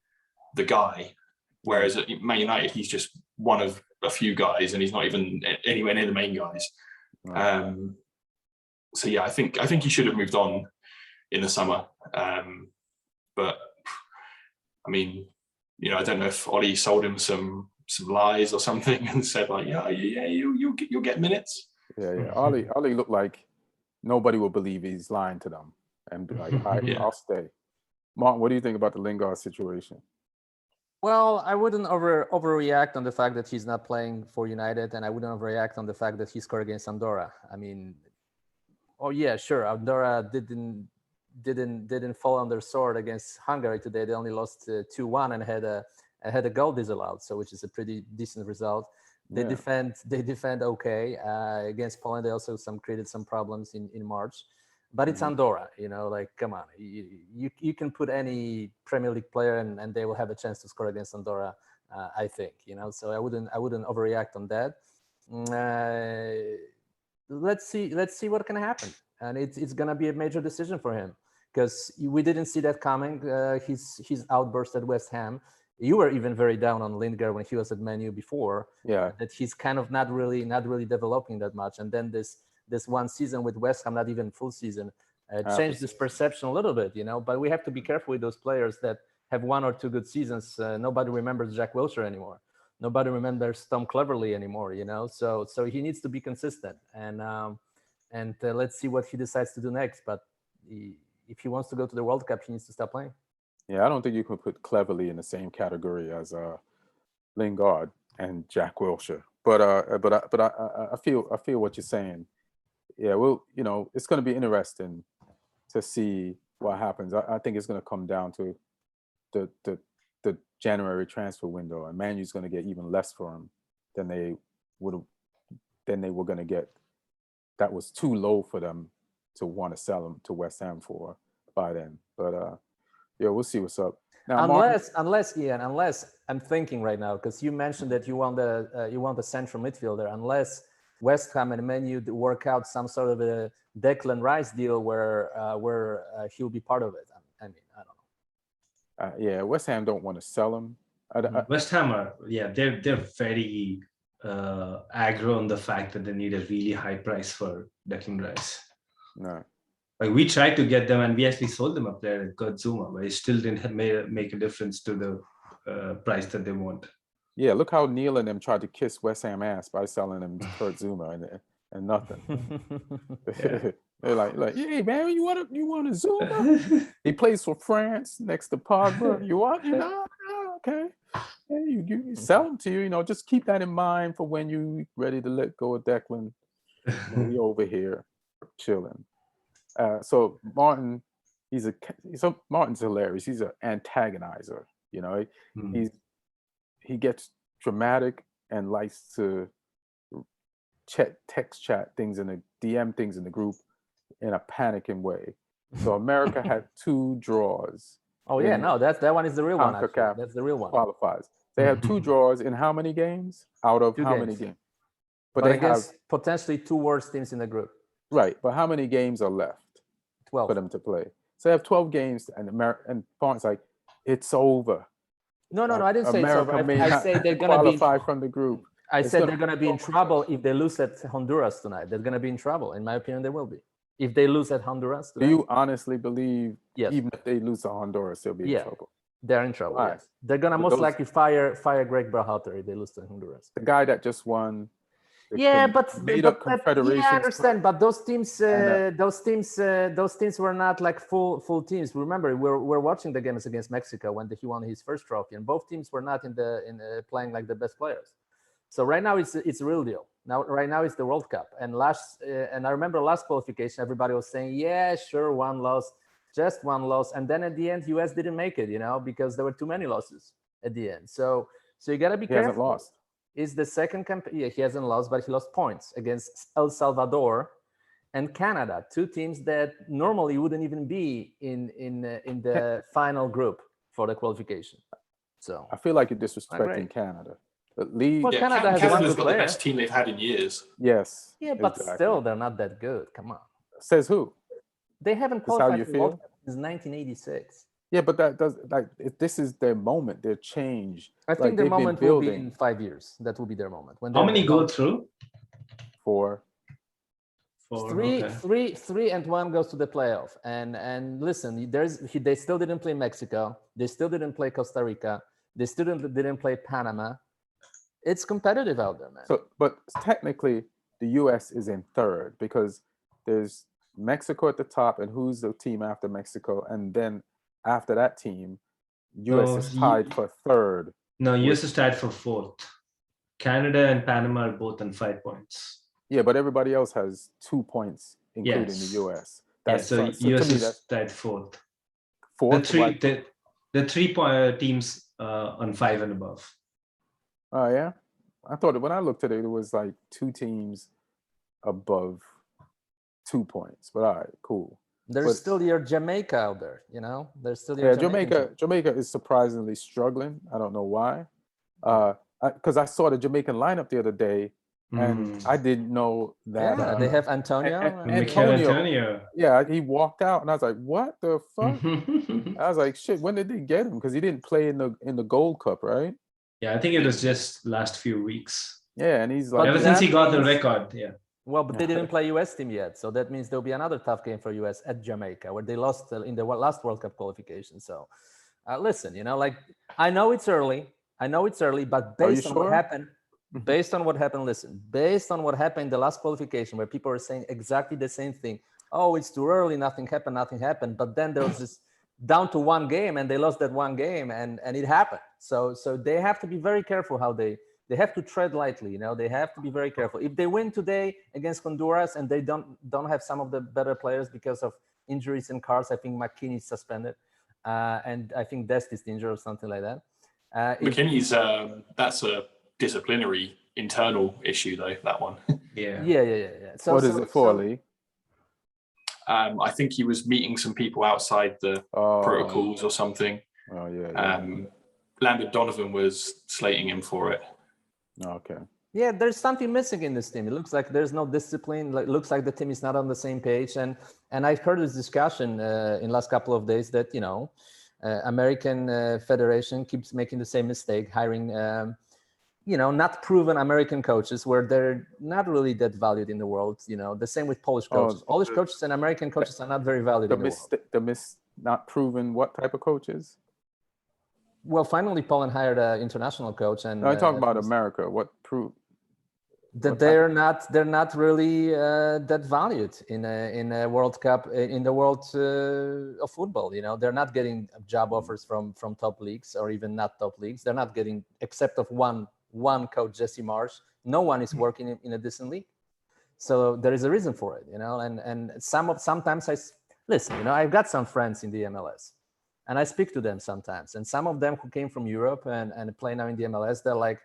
the guy. Whereas at Man United, he's just one of a few guys, and he's not even anywhere near the main guys. Right. So yeah, I think he should have moved on in the summer. But I mean, I don't know if Ollie sold him some lies or something and said like, you'll get minutes. Yeah. Ollie looked like nobody will believe he's lying to them and be like, I'll stay. Martin, what do you think about the Lingard situation? Well, I wouldn't overreact on the fact that he's not playing for United, and I wouldn't overreact on the fact that he scored against Andorra. I mean, sure, Andorra didn't fall on their sword against Hungary today. They only lost 2-1 and had a goal disallowed, so which is a pretty decent result. They defend okay against Poland. They also created some problems in March. But it's Andorra, like, come on. You can put any Premier League player and they will have a chance to score against Andorra, I think, So I wouldn't overreact on that. Let's see what can happen. And it's going to be a major decision for him, because we didn't see that coming. His outburst at West Ham. You were even very down on Lingard when he was at Man U before. Yeah. That he's kind of not really developing that much. And then this one season with West Ham, not even full season, changed this perception a little bit, But we have to be careful with those players that have 1 or 2 good seasons. Nobody remembers Jack Wilshere anymore. Nobody remembers Tom Cleverley anymore, So he needs to be consistent, and let's see what he decides to do next. But if he wants to go to the World Cup, he needs to stop playing. Yeah, I don't think you can put Cleverley in the same category as Lingard and Jack Wilshere. But I feel what you're saying. Yeah, well, it's going to be interesting to see what happens. I think it's going to come down to the January transfer window, and Man U's going to get even less for him than they were going to get. That was too low for them to want to sell him to West Ham for by then. But we'll see what's up. Now, unless Ian, unless I'm thinking right now, because you mentioned that you want the central midfielder, unless West Ham and Man U work out some sort of a Declan Rice deal where he'll be part of it. I mean, I don't know. Yeah, West Ham don't want to sell him. West Ham are, they're very aggro on the fact that they need a really high price for Declan Rice. No. Like we tried to get them, and we actually sold them up there at Kurt Zuma, but it still didn't make a difference to the price that they want. Yeah, look how Neil and them tried to kiss West Ham ass by selling him to Kurt Zuma and nothing. They're like, hey man, you want a Zuma? He plays for France next to Pogba. You want? Okay. Yeah, you sell him to you. Just keep that in mind for when you ready to let go of Declan. We over here chilling. So Martin, Martin's hilarious. He's an antagonizer. He gets dramatic and likes to text chat things in the DM things in the group in a panicking way. So America had 2 draws. Oh yeah, no, that one is the real one. CONCACAF That's the real one. Qualifies. They had 2 draws in how many games? Out of how many games? But they have potentially 2 worst teams in the group. Right, but how many games are left 12 for them to play? So they have 12 games, and Barnes like, it's over. No, I didn't say America it's over. may I not say they're going to qualify from the group. I said they're going to be in trouble if they lose at Honduras tonight. They're going to be in trouble. In my opinion, they will be. If they lose at Honduras tonight. Do you honestly believe yes. even if they lose to Honduras, they'll be in trouble? They're in trouble. Right. Yes. They're going to most likely fire Greg Berhalter if they lose to Honduras. The guy that just won. Confederation. Yeah, I understand. But those teams were not like full teams. Remember, we're watching the games against Mexico when he won his first trophy, and both teams were not in playing like the best players. So right now it's a real deal. Right now it's the World Cup, and I remember last qualification, everybody was saying, yeah, sure, 1 loss, just 1 loss, and then at the end, US didn't make it, because there were too many losses at the end. So you gotta be careful. He hasn't lost. Is the second campaign? Yeah, he hasn't lost, but he lost points against El Salvador and Canada, 2 teams that normally wouldn't even be in the final group for the qualification. So I feel like you're disrespecting Canada. Canada's got the best team they've had in years. Yes. Yeah, but still, they're not that good. Come on. Says who? They haven't qualified for the World Cup since 1986. Yeah, but that does this is their moment, their change. I think their moment will be in 5 years. That will be their moment. How many go through? 4. 3 and 1 goes to the playoff. And listen, they still didn't play Mexico. They still didn't play Costa Rica. They still didn't play Panama. It's competitive out there, man. So, but technically, the U.S. is in 3rd because there's Mexico at the top, and who's the team after Mexico, and then after that team, U.S. is tied for 3rd. No, U.S. is tied for 4th. Canada and Panama are both on 5 points. Yeah, but everybody else has 2 points, including the U.S. So U.S. is tied 4th. 4th. The 3 teams on 5 and above. Oh yeah, I thought when I looked at it, it was like 2 teams above 2 points. But all right, cool. There's still your Jamaica out there, There's still your Jamaica is surprisingly struggling. I don't know why. Because I saw the Jamaican lineup the other day, and I didn't know that. Yeah, they have Antonio. Antonio. Yeah, he walked out, and I was like, "What the fuck?" I was like, "Shit, when did they get him?" Because he didn't play in the Gold Cup, right? Yeah, I think it was just last few weeks. Yeah, and he's like, ever since he got the record, yeah. Well, but they didn't play US team yet, so that means there'll be another tough game for US at Jamaica, where they lost in the last World Cup qualification. So, listen, I know it's early, but based on what happened, based on what happened in the last qualification, where people are saying exactly the same thing. Oh, it's too early, nothing happened. But then there was this down to 1 game, and they lost that 1 game, and it happened. So they have to be very careful how they have to tread lightly. They have to be very careful. If they win today against Honduras and they don't have some of the better players because of injuries and cards, I think McKinney is suspended, and I think Dest is injured or something like that. McKinney's that's a disciplinary internal issue though. That one. Yeah. So what is it for, Lee? I think he was meeting some people outside the protocols or something. Oh yeah. Landon Donovan was slating him for it. Okay. Yeah, there's something missing in this team. It looks like there's no discipline. It looks like the team is not on the same page. And I've heard this discussion in the last couple of days that, American Federation keeps making the same mistake, hiring, not proven American coaches where they're not really that valued in the world. The same with Polish coaches. Polish coaches and American coaches are not very valued in the world. Not proven what type of coaches? Well, finally, Poland hired an international coach, and I'm talking about America. What proved that they're not really that valued in a World Cup, in the world of football. They're not getting job offers from top leagues or even not top leagues. They're not getting, except of one coach, Jesse Marsh. No one is working in a decent league. So there is a reason for it, And sometimes listen. I've got some friends in the MLS. And I speak to them sometimes. And some of them who came from Europe and play now in the MLS, they're like,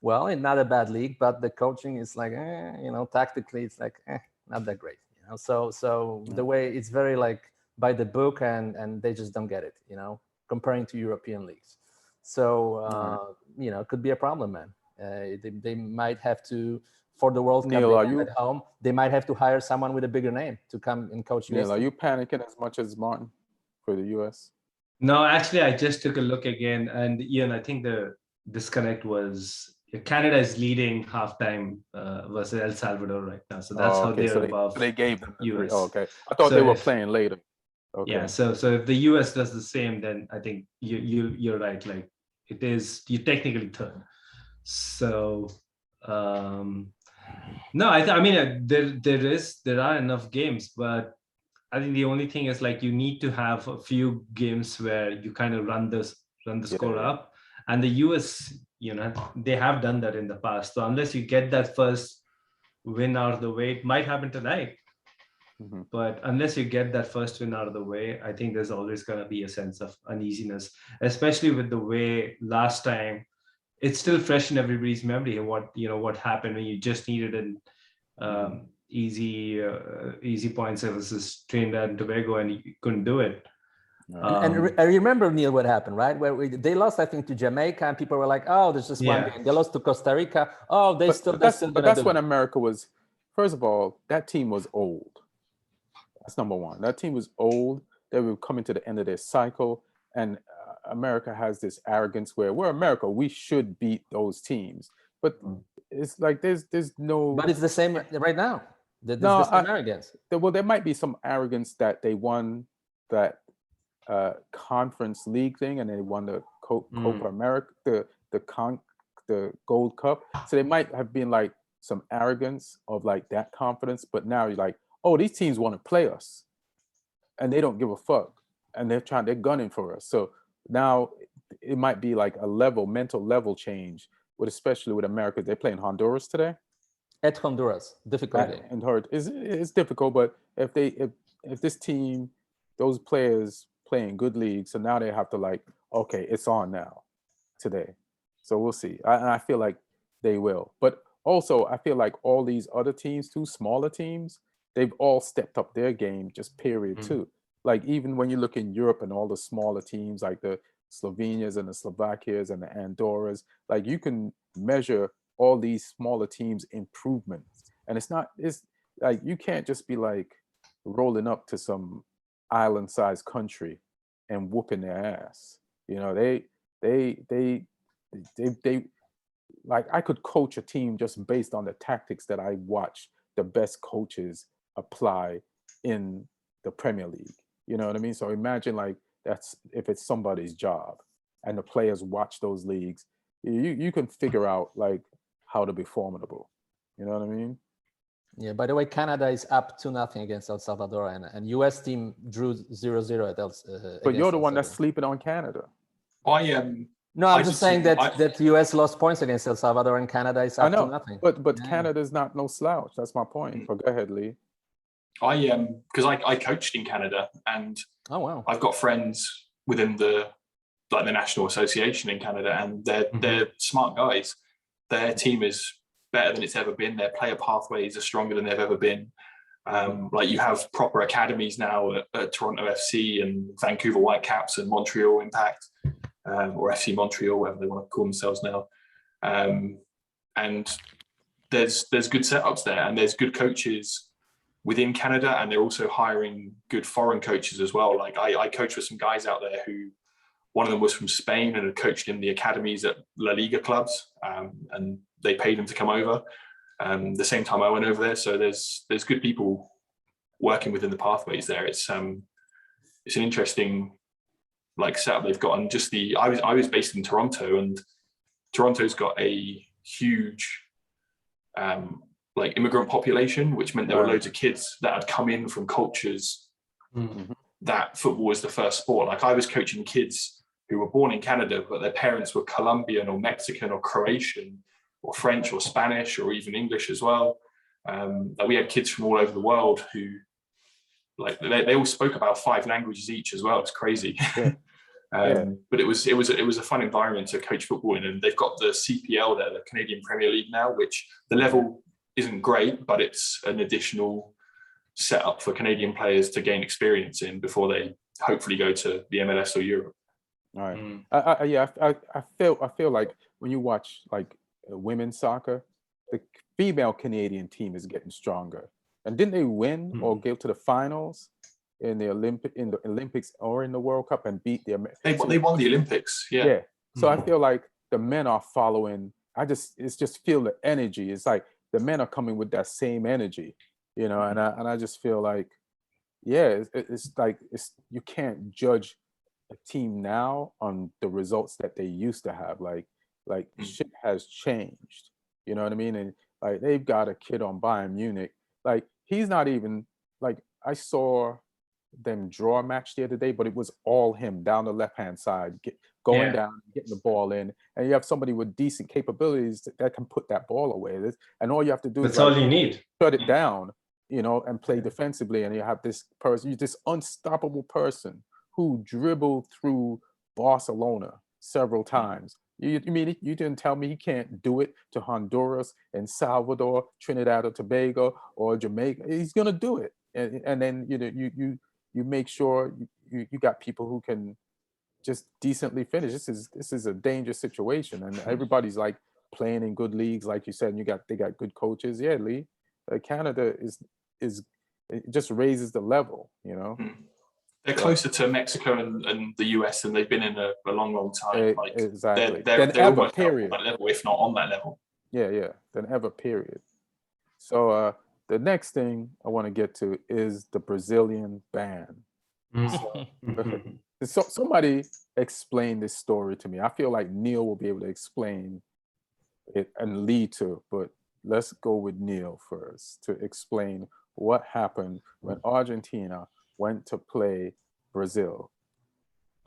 well, it's not a bad league, but the coaching is like, tactically, it's like, not that great. So the way it's very like by the book and they just don't get it, comparing to European leagues. So, it could be a problem, man. They might have to, for the World Cup at home, they might have to hire someone with a bigger name to come and coach Neil, are you panicking as much as Martin for the U.S.? No, actually, I just took a look again, and Ian, I think the disconnect was Canada is leading halftime versus El Salvador right now, so that's how they're above. They gave them US. Oh, okay, I thought they were playing later. Okay. Yeah, so if the US does the same, then I think you're right. Like it is, you technically third. So no, I mean there are enough games, but I think the only thing is like you need to have a few games where you kind of run the score up, and the US, they have done that in the past. So unless you get that first win out of the way, it might happen tonight. Mm-hmm. But unless you get that first win out of the way, I think there's always going to be a sense of uneasiness, especially with the way last time. It's still fresh in everybody's memory of what happened when you just needed an easy points versus Trinidad and Tobago, and you couldn't do it. And I remember, Neil, what happened, right? Where they lost, I think, to Jamaica, and people were like, "Oh, there's just one game." They lost to Costa Rica. Oh, that's when America was. First of all, that team was old. That's number one. That team was old. They were coming to the end of their cycle, and America has this arrogance where we're America. We should beat those teams, but it's like there's no. But it's the same right now. There's the same arrogance. Well, there might be some arrogance that they won that conference league thing, and they won the Copa America, the Gold Cup. So they might have been like some arrogance of like that confidence. But now you're like, oh, these teams want to play us, and they don't give a fuck, and they're gunning for us. So now it might be like a mental level change, especially with America. They're playing Honduras today. At Honduras, difficult game. And it's difficult, but if this team, those players playing good leagues, so now they have to like, okay, it's on now today. So we'll see. I feel like they will. But also, I feel like all these other teams, too, smaller teams, they've all stepped up their game, just period, too. Like even when you look in Europe and all the smaller teams, like the Slovenias and the Slovakias and the Andorras, like you can measure all these smaller teams' improvements. And it's like you can't just be like rolling up to some island-sized country and whooping their ass. They like, I could coach a team just based on the tactics that I watch the best coaches apply in the Premier League. You know what I mean? So imagine like that's if it's somebody's job and the players watch those leagues, you can figure out like how to be formidable. You know what I mean? Yeah, by the way, Canada is up 2-0 against El Salvador, and US team drew 0-0 at but you're the one that's sleeping on Canada. No, I'm just saying that US lost points against El Salvador and Canada is up 2-0. But Canada's not no slouch. That's my point. But go ahead, Lee. Because I coached in Canada, and I've got friends within the National Association in Canada, and they're smart guys. Their team is better than it's ever been. Their player pathways are stronger than they've ever been. Like you have proper academies now at Toronto FC and Vancouver Whitecaps and Montreal Impact, or FC Montreal, whatever they want to call themselves now. And there's good setups there, and there's good coaches within Canada, and they're also hiring good foreign coaches as well. Like I coached with some guys out there who, one of them was from Spain and had coached in the academies at La Liga clubs, and they paid him to come over. The same time I went over there, so there's good people working within the pathways there. It's an interesting like setup they've got, and just I was based in Toronto, and Toronto's got a huge like immigrant population, which meant there were loads of kids that had come in from cultures that football was the first sport. Like I was coaching kids who were born in Canada, but their parents were Colombian or Mexican or Croatian or French or Spanish or even English as well. We had kids from all over the world who, like, they all spoke about 5 languages each as well. It's crazy. But it was a fun environment to coach football in, and they've got the CPL there, the Canadian Premier League now, which the level isn't great, but it's an additional setup for Canadian players to gain experience in before they hopefully go to the MLS or Europe. All right. I feel like when you watch like women's soccer, the female Canadian team is getting stronger. And didn't they win or get to the finals in the Olympics or in the World Cup and beat the Americans? They won the Olympics. Yeah. So I feel like the men are following. It's just feel the energy. It's like the men are coming with that same energy, and I just feel like, it's like you can't judge a team now on the results that they used to have. Like shit has changed. You know what I mean? And like they've got a kid on Bayern Munich. Like he's not even like, I saw them draw a match the other day, but it was all him down the left-hand side, going down, getting the ball in, and you have somebody with decent capabilities that can put that ball away. And all you have to do is all you need. Shut it down, and play defensively, and you have this person, this unstoppable person who dribbled through Barcelona several times. You mean you didn't tell me he can't do it to Honduras and Salvador, Trinidad or Tobago or Jamaica? He's gonna do it, and then you make sure you got people who can just decently finish. This is a dangerous situation, and everybody's like playing in good leagues, like you said. And they got good coaches. Yeah, Lee, Canada is it just raises the level, They're closer to Mexico and the US than they've been in a long time. Like exactly. They're almost period. On that level, if not on that level. Yeah, than ever, period. So the next thing I want to get to is the Brazilian ban. So somebody explain this story to me. I feel like Neil will be able to explain it and lead to, but let's go with Neil first to explain what happened when Argentina went to play Brazil.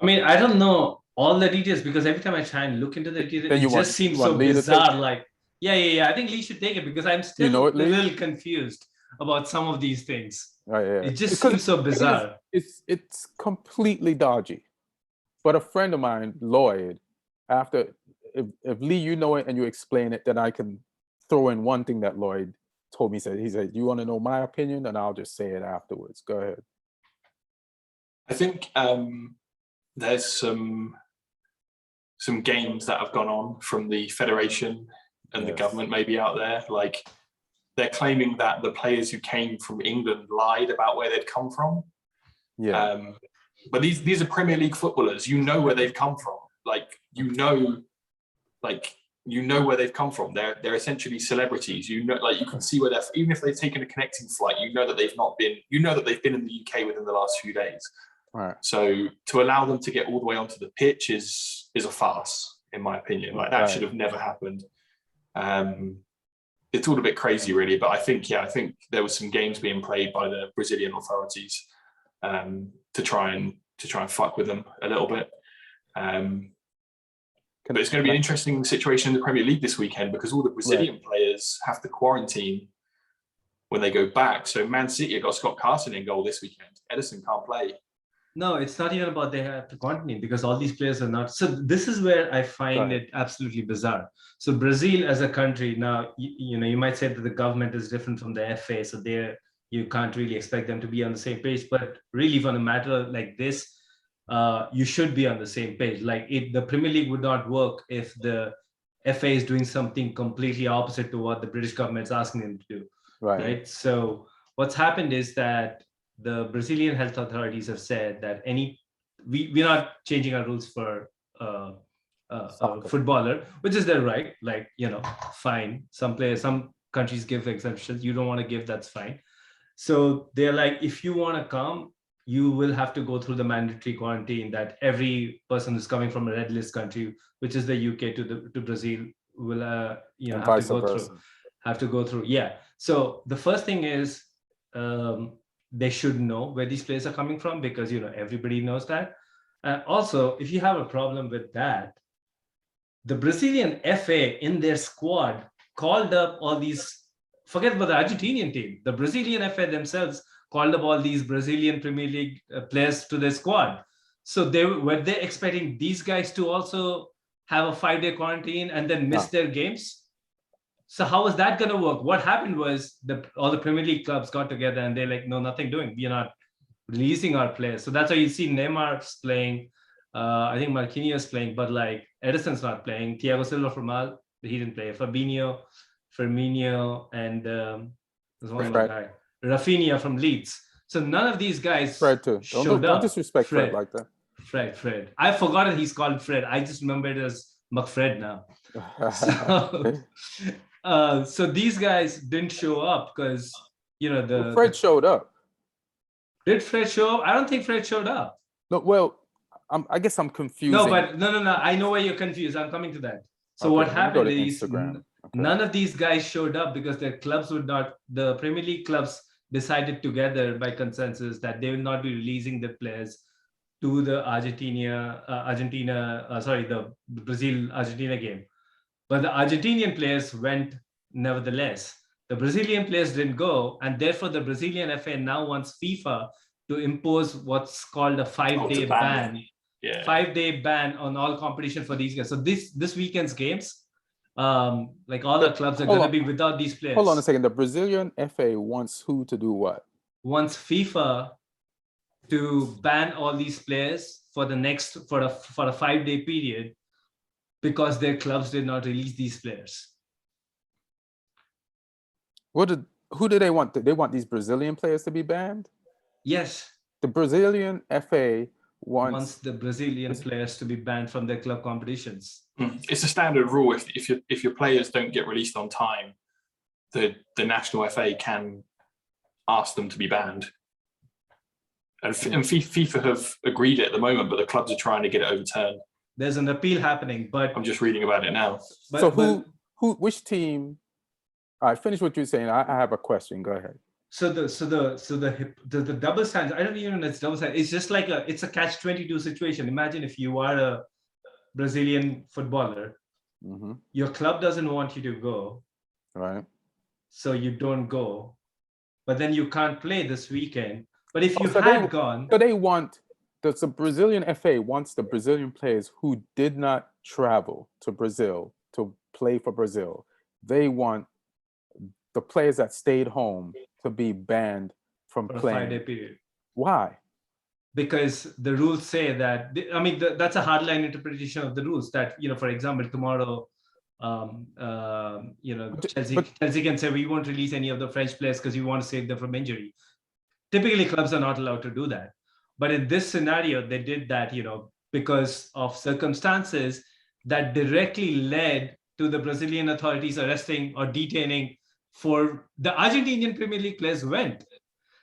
I mean, I don't know all the details because every time I try and look into the details, it just seems so bizarre. Like, yeah. I think Lee should take it because I'm still a little confused about some of these things. It just seems so bizarre. It's completely dodgy. But a friend of mine, Lloyd, if Lee, you know it and you explain it, then I can throw in one thing that Lloyd told me. He said, you want to know my opinion? And I'll just say it afterwards. Go ahead. I think there's some games that have gone on from the federation and the government maybe out there. Like they're claiming that the players who came from England lied about where they'd come from. But these are Premier League footballers. You know where they've come from. You know where they've come from. They're essentially celebrities. You can see where they're. Even if they've taken a connecting flight, you know that they've not been. You know that they've been in the UK within the last few days. Right. So to allow them to get all the way onto the pitch is a farce, in my opinion. Like that should have never happened. It's all a bit crazy, really. But I think there was some games being played by the Brazilian authorities to try and fuck with them a little bit. But it's going to be an interesting situation in the Premier League this weekend because all the Brazilian players have to quarantine when they go back. So Man City have got Scott Carson in goal this weekend. Edison can't play. No, it's not even about they have to quarantine because all these players are not. So this is where I find it absolutely bizarre. So Brazil as a country now, you might say that the government is different from the FA. So they're, you can't really expect them to be on the same page. But really, for a matter like this, you should be on the same page. Like the Premier League would not work if the FA is doing something completely opposite to what the British government is asking them to do. Right. So what's happened is that the Brazilian health authorities have said that we're not changing our rules for a footballer, which is their right. Like, fine. Some countries give exemptions. You don't want to give, that's fine. So they're like, if you want to come, you will have to go through the mandatory quarantine that every person who's coming from a red list country, which is the UK to Brazil, will have to go through. Yeah. So the first thing is they should know where these players are coming from, because everybody knows that. Also, if you have a problem with that, the Brazilian FA in their squad called up all these. Forget about the Argentinian team. The Brazilian FA themselves called up all these Brazilian Premier League players to their squad. So were they expecting these guys to also have a 5-day quarantine and then miss their games? So how is that going to work? What happened was all the Premier League clubs got together and they're like, no, nothing doing. We're not releasing our players. So that's why you see Neymar's playing. I think Marquinhos playing, but like Edison's not playing. Thiago Silva from Al, he didn't play. Fabinho, Firmino, and there's one more guy, Rafinha from Leeds. So none of these guys Fred too. Don't disrespect Fred like that. Fred. I've forgotten he's called Fred. I just remember it as McFred now. So these guys didn't show up because Fred showed up. Did Fred show up? I don't think Fred showed up. No, well, I guess I'm confused. No. I know why you're confused. I'm coming to that. So what happened is none of these guys showed up because their clubs the Premier League clubs decided together by consensus that they will not be releasing the players to the the Brazil-Argentina game. But the Argentinian players went nevertheless. The Brazilian players didn't go, and therefore the Brazilian FA now wants FIFA to impose what's called a 5-day ban. 5-day ban on all competition for these guys. So this weekend's games, like all the clubs are going to be without these players. Hold on a second. The Brazilian FA wants who to do what? Wants FIFA to ban all these players for a 5-day period because their clubs did not release these players. Who do they want? They want these Brazilian players to be banned? Yes. The Brazilian FA wants the Brazilian players to be banned from their club competitions. It's a standard rule. If your players don't get released on time, the national FA can ask them to be banned. And FIFA have agreed it at the moment, but the clubs are trying to get it overturned. There's an appeal happening, but I'm just reading about it now. Which team? All right, finish what you're saying. I have a question. Go ahead. So the double standards, I don't even know it's double standards. It's just like it's a catch-22 situation. Imagine if you are a Brazilian footballer, your club doesn't want you to go, right? So you don't go, but then you can't play this weekend. But if you gone, so they want the Brazilian FA wants the Brazilian players who did not travel to Brazil to play for Brazil. They want the players that stayed home to be banned from playing. A 5-day period. Why? Because the rules say that. That's a hardline interpretation of the rules. That for example, tomorrow, Chelsea can say we won't release any of the French players because we want to save them from injury. Typically, clubs are not allowed to do that. But in this scenario, they did that, because of circumstances that directly led to the Brazilian authorities arresting or detaining for the Argentinian Premier League players went.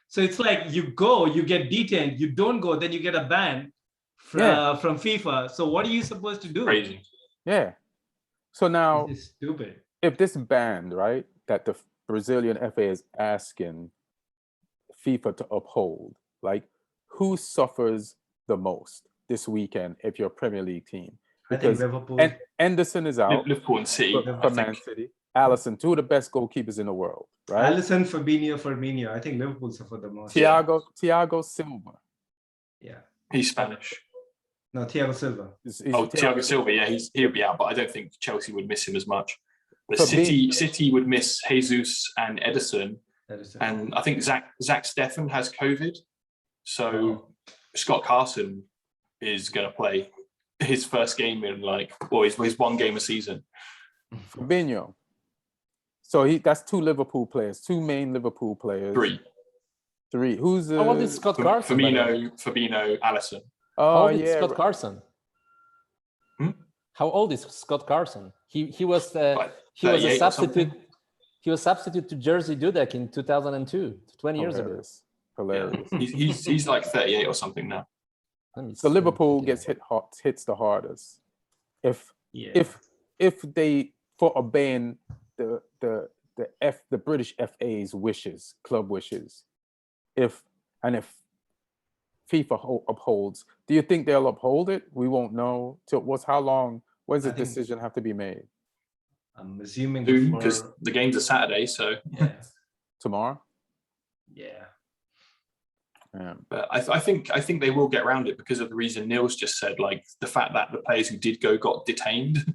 So it's like you go, you get detained, you don't go, then you get a ban from FIFA. So what are you supposed to do? Crazy. Yeah. So now, this is stupid. If this ban, right, that the Brazilian FA is asking FIFA to uphold, like, who suffers the most this weekend if you're a Premier League team? Because I think Liverpool. And Anderson is out. Liverpool and City. For Man City. Alisson, two of the best goalkeepers in the world, right? Alisson, Fabinho, Firmino. I think Liverpool suffered the most. Thiago Silva. Yeah. He's Spanish. No, Thiago Silva. Thiago Silva, yeah, he'll be out, but I don't think Chelsea would miss him as much. But City would miss Jesus and Edison, And I think Zach Steffen has COVID. So Scott Carson is going to play his first game in his one game a season. Fabinho. So that's two Liverpool players, two main Liverpool players. Three. Who's how old is Scott Carson? Fabinho, Alisson. How old is Scott Carson? How old is Scott Carson? He was a substitute. He was substitute to Jerzy Dudek in 2002, 20 years ago. Hilarious. Yeah. He's like 38 or something now. So Liverpool hits the hardest. If they, for obeying the British FA's wishes, club wishes, if FIFA upholds, do you think they'll uphold it? We won't know till how long. When does the decision have to be made? I'm assuming because the game's a Saturday, so tomorrow. Yeah. But I think they will get around it because of the reason Neil's just said, like the fact that the players who did go got detained.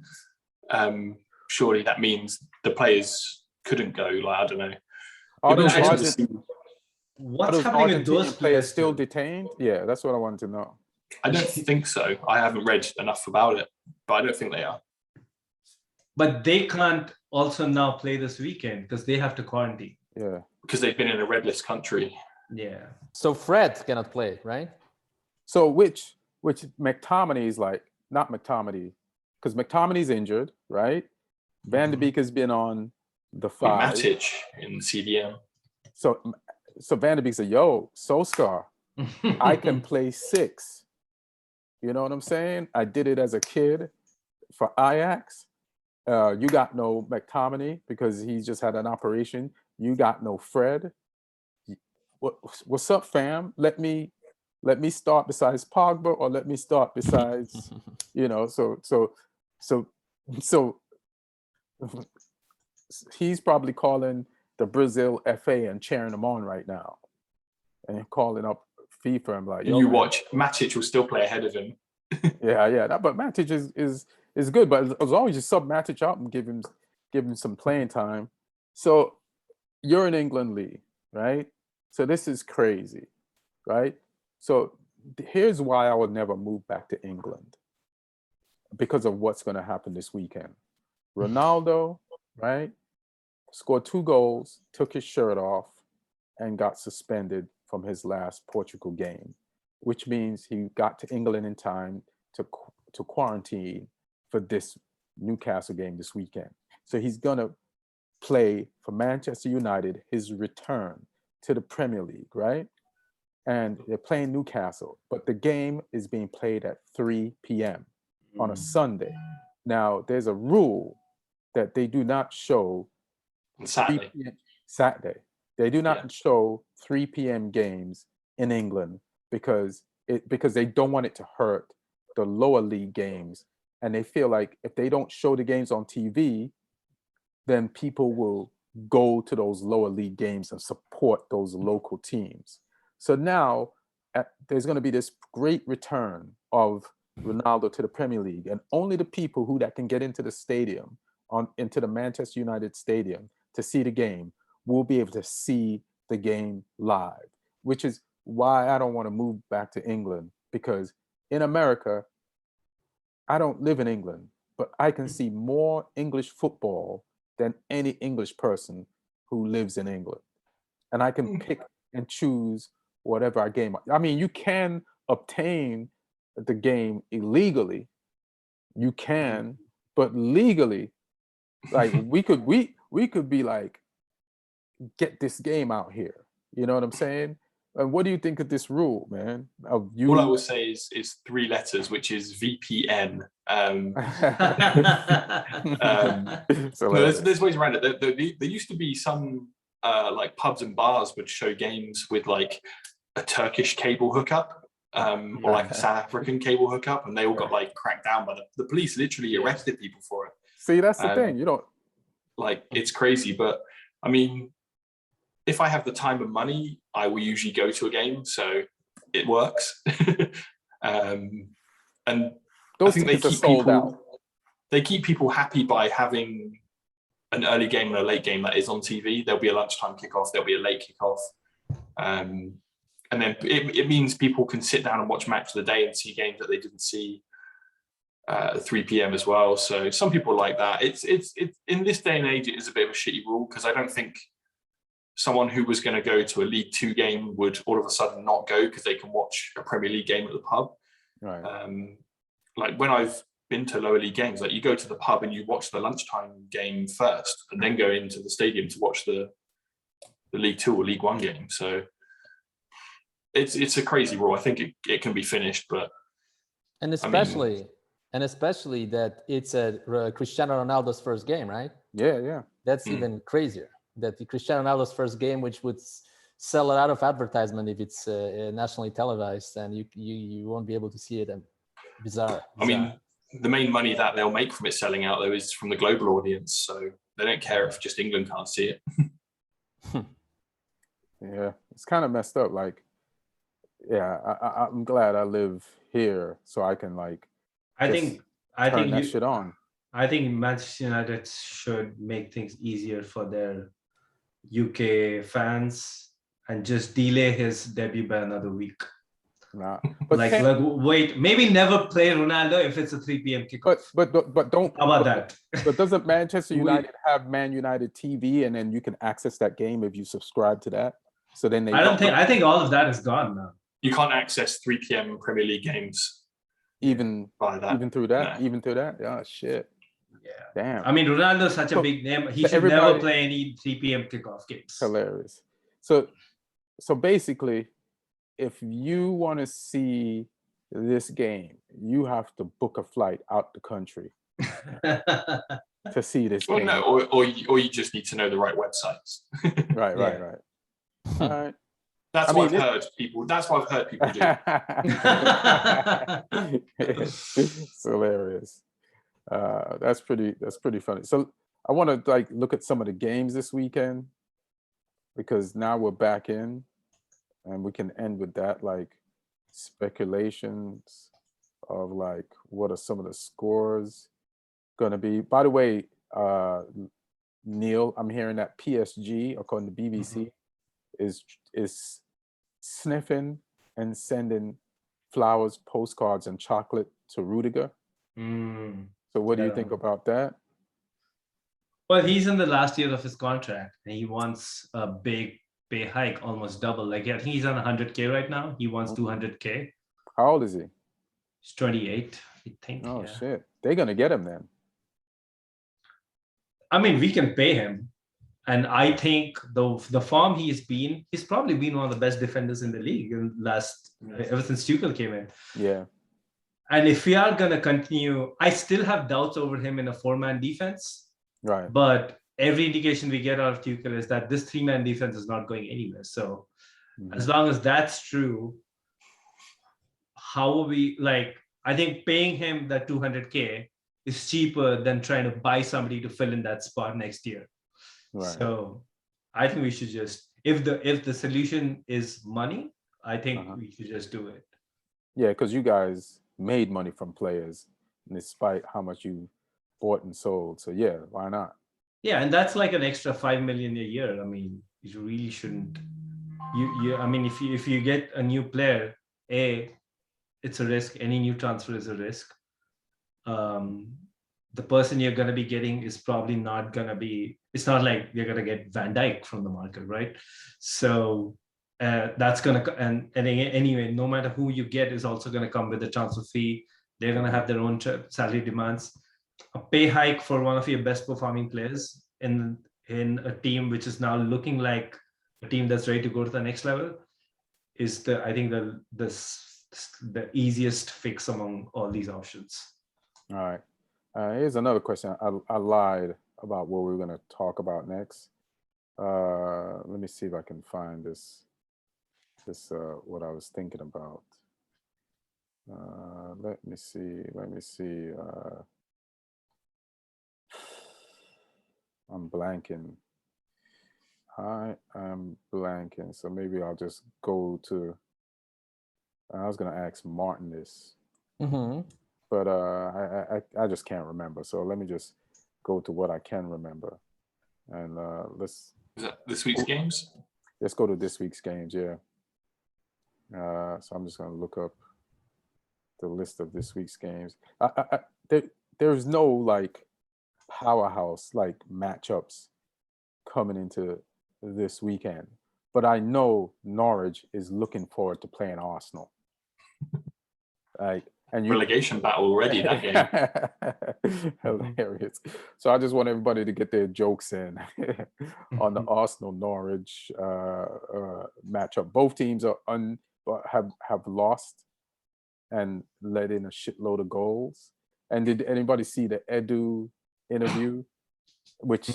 Surely that means the players couldn't go. Like, I don't know. What's happening with those players still detained? Yeah, that's what I wanted to know. I don't think so. I haven't read enough about it, but I don't think they are. But they can't also now play this weekend because they have to quarantine. Yeah. Because they've been in a red list country. Yeah. So Fred cannot play, right? So which McTominay is like, not McTominay, because McTominay's injured, right? Van de Beek has been on the 5. Matic in CDM. So Van de Beek said, yo, Solskjaer, I can play 6. You know what I'm saying? I did it as a kid for Ajax. You got no McTominay because he's just had an operation. You got no Fred. What's up, fam? Let me start besides Pogba, or let me start besides, so he's probably calling the Brazil FA and cheering them on right now, and calling up FIFA and like, you watch, Matic will still play ahead of him. yeah. But Matic is good, but as long as you sub Matic out and give him some playing time. So you're in England league, right? So this is crazy, right? So here's why I would never move back to England, because of what's going to happen this weekend. Ronaldo, right, scored 2 goals, took his shirt off, and got suspended from his last Portugal game, which means he got to England in time to quarantine for this Newcastle game this weekend. So he's going to play for Manchester United, his return to the Premier League, right? And they're playing Newcastle, but the game is being played at 3 p.m. on a Sunday. Now, there's a rule that they do not show Saturday. They do not show 3 p.m. games in England because they don't want it to hurt the lower league games. And they feel like if they don't show the games on TV, then people will go to those lower league games and support those local teams. So now there's going to be this great return of Ronaldo to the Premier League, and only the people that can get into the stadium, into the Manchester United Stadium to see the game, will be able to see the game live, which is why I don't want to move back to England, because in America, I don't live in England, but I can see more English football than any English person who lives in England. And I can pick and choose whatever game. I mean, you can obtain the game illegally. You can, but legally, like we could be like, get this game out here. You know what I'm saying? And what do you think of this rule, man? All I will say is 3 letters, which is VPN. So there's ways around it. There used to be some like pubs and bars would show games with like a Turkish cable hookup or like a South African cable hookup, and they all got like cracked down by the police. Literally arrested people for it. See, that's the thing. You don't like, it's crazy, but I mean, if I have the time and money, I will usually go to a game, so it works. And those I think tickets are sold out. They keep people happy by having an early game and a late game that is on TV. There'll be a lunchtime kickoff. There'll be a late kickoff. And then it means people can sit down and watch match of the day and see games that they didn't see at 3 p.m. as well. So some people like that. It's in this day and age, it is a bit of a shitty rule because I don't think someone who was going to go to a League Two game would all of a sudden not go because they can watch a Premier League game at the pub. Right. Like when I've been to lower league games, like you go to the pub and you watch the lunchtime game first and then go into the stadium to watch the League Two or League One game. So it's a crazy rule. I think it can be finished, but especially that it's a Cristiano Ronaldo's first game, right? Yeah. That's even crazier. That the Cristiano Ronaldo's first game, which would sell a lot of advertisement if it's nationally televised, and you won't be able to see it. And bizarre. I mean, the main money that they'll make from it selling out though is from the global audience, so they don't care if just England can't see it. Yeah, it's kind of messed up. Like, yeah, I'm glad I live here so I can like. I think that shit on. I think Manchester United should make things easier for their UK fans and just delay his debut by another week. Nah, but like wait, maybe never play Ronaldo if it's a 3 p.m. kickoff. But don't. How about that? But doesn't Manchester United have Man United TV, and then you can access that game if you subscribe to that? So then I think all of that is gone now. You can't access 3 p.m. Premier League games even through that. No. Even through that. Yeah, shit. Yeah. Damn. I mean, Ronaldo's such a big name. He should never play any 3 p.m. kickoff games. Hilarious. So basically, if you want to see this game, you have to book a flight out the country to see this game. No, or you just need to know the right websites. Right. All right. That's what I've heard people do. It's hilarious. That's pretty funny. So I want to like look at some of the games this weekend because now we're back in, and we can end with that, like speculations of like what are some of the scores gonna be. By the way, Neil, I'm hearing that PSG, according to BBC, is sniffing and sending flowers, postcards, and chocolate to Rudiger. So what do you think about that? Well, he's in the last year of his contract, and he wants a big pay hike, almost double. Like, I think he's on 100K right now. He wants 200K. How old is he? He's 28, I think. Oh, shit. They're going to get him then. I mean, we can pay him. And I think the form he's probably been one of the best defenders in the league ever since Tuchel came in. Yeah. And if we are going to continue, I still have doubts over him in a 4-man defense. Right. But every indication we get out of Tuchel is that this 3-man defense is not going anywhere. So as long as that's true, how are we, like, I think paying him that 200K is cheaper than trying to buy somebody to fill in that spot next year. Right. So I think we should just, if the solution is money, I think we should just do it. Yeah, because you guys made money from players despite how much you bought and sold. So yeah, why not? Yeah, and that's like an extra 5 million a year. I mean, you really shouldn't. I mean, if you get a new player, it's a risk. Any new transfer is a risk. The person you're going to be getting is probably not going to be. It's not like you're going to get Van Dijk from the market, right? So that's going to, and anyway, no matter who you get is also going to come with a transfer fee. They're going to have their own salary demands. A pay hike for one of your best performing players in a team which is now looking like a team that's ready to go to the next level is I think the easiest fix among all these options. All right. Here's another question. I lied about what we were going to talk about next. Let me see if I can find this what I was thinking about. Let me see. I'm blanking. I am blanking. So maybe I'll just go to. I was going to ask Martin this. But I just can't remember. So let me just go to what I can remember. And let's. Is that this week's games? Let's go to this week's games. Yeah. So I'm just gonna look up the list of this week's games. There's no like powerhouse like matchups coming into this weekend, but I know Norwich is looking forward to playing Arsenal. Like, and relegation battle already that game. Hilarious. So I just want everybody to get their jokes in on the Arsenal Norwich matchup. Both teams are have lost and let in a shitload of goals. And did anybody see the Edu interview? Which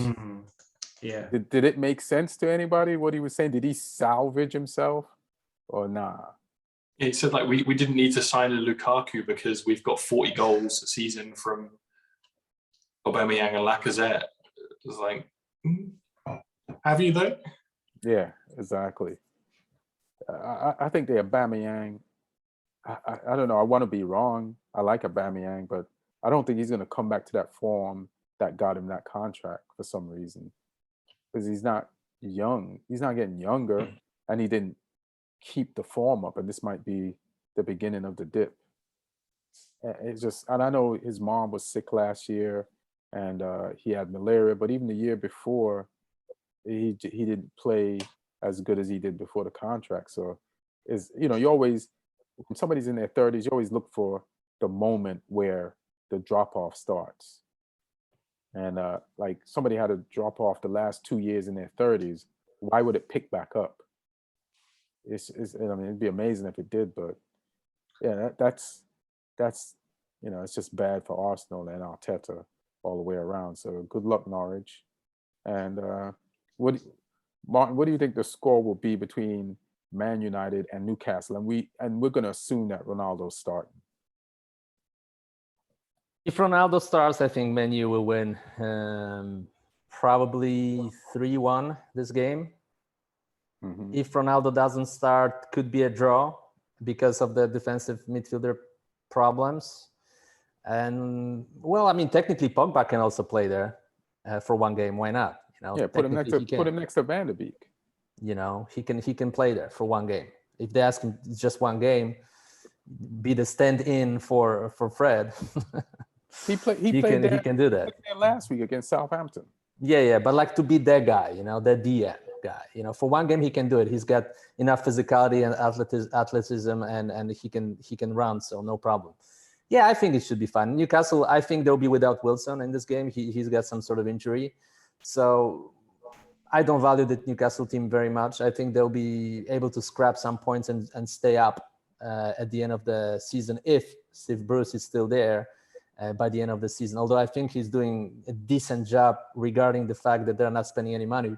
yeah, did it make sense to anybody what he was saying? Did he salvage himself or nah? He said like we didn't need to sign a Lukaku because we've got 40 goals a season from Aubameyang and Lacazette. It was like, have you though? Yeah, exactly. I think the Aubameyang. I don't know. I want to be wrong. I like Aubameyang, but I don't think he's going to come back to that form that got him that contract for some reason. Because he's not young. He's not getting younger, and he didn't keep the form up. And this might be the beginning of the dip. It's just, and I know his mom was sick last year, and he had malaria. But even the year before, he didn't play as good as he did before the contract. So, you always, when somebody's in their 30s, you always look for the moment where the drop off starts. And like somebody had a drop off the last 2 years in their 30s. Why would it pick back up? It's I mean, it'd be amazing if it did, but yeah, that's it's just bad for Arsenal and Arteta all the way around. So good luck, Norwich. And Martin, what do you think the score will be between Man United and Newcastle? And we're going to assume that Ronaldo's starting. If Ronaldo starts, I think Man U will win probably 3-1 this game. Mm-hmm. If Ronaldo doesn't start, could be a draw because of the defensive midfielder problems. And well, I mean, technically Pogba can also play there for one game. Why not? Yeah, put him next to Van de Beek. He can play there for one game. If they ask him just one game, be the stand-in for Fred. He can do that. Last week against Southampton. Yeah, but like to be that guy, that DM guy. For one game he can do it. He's got enough physicality and athleticism, and he can run, so no problem. Yeah, I think it should be fun. Newcastle, I think they'll be without Wilson in this game. He's got some sort of injury, so I don't value the Newcastle team very much. I think they'll be able to scrap some points and stay up at the end of the season if Steve Bruce is still there by the end of the season. Although I think he's doing a decent job regarding the fact that they're not spending any money.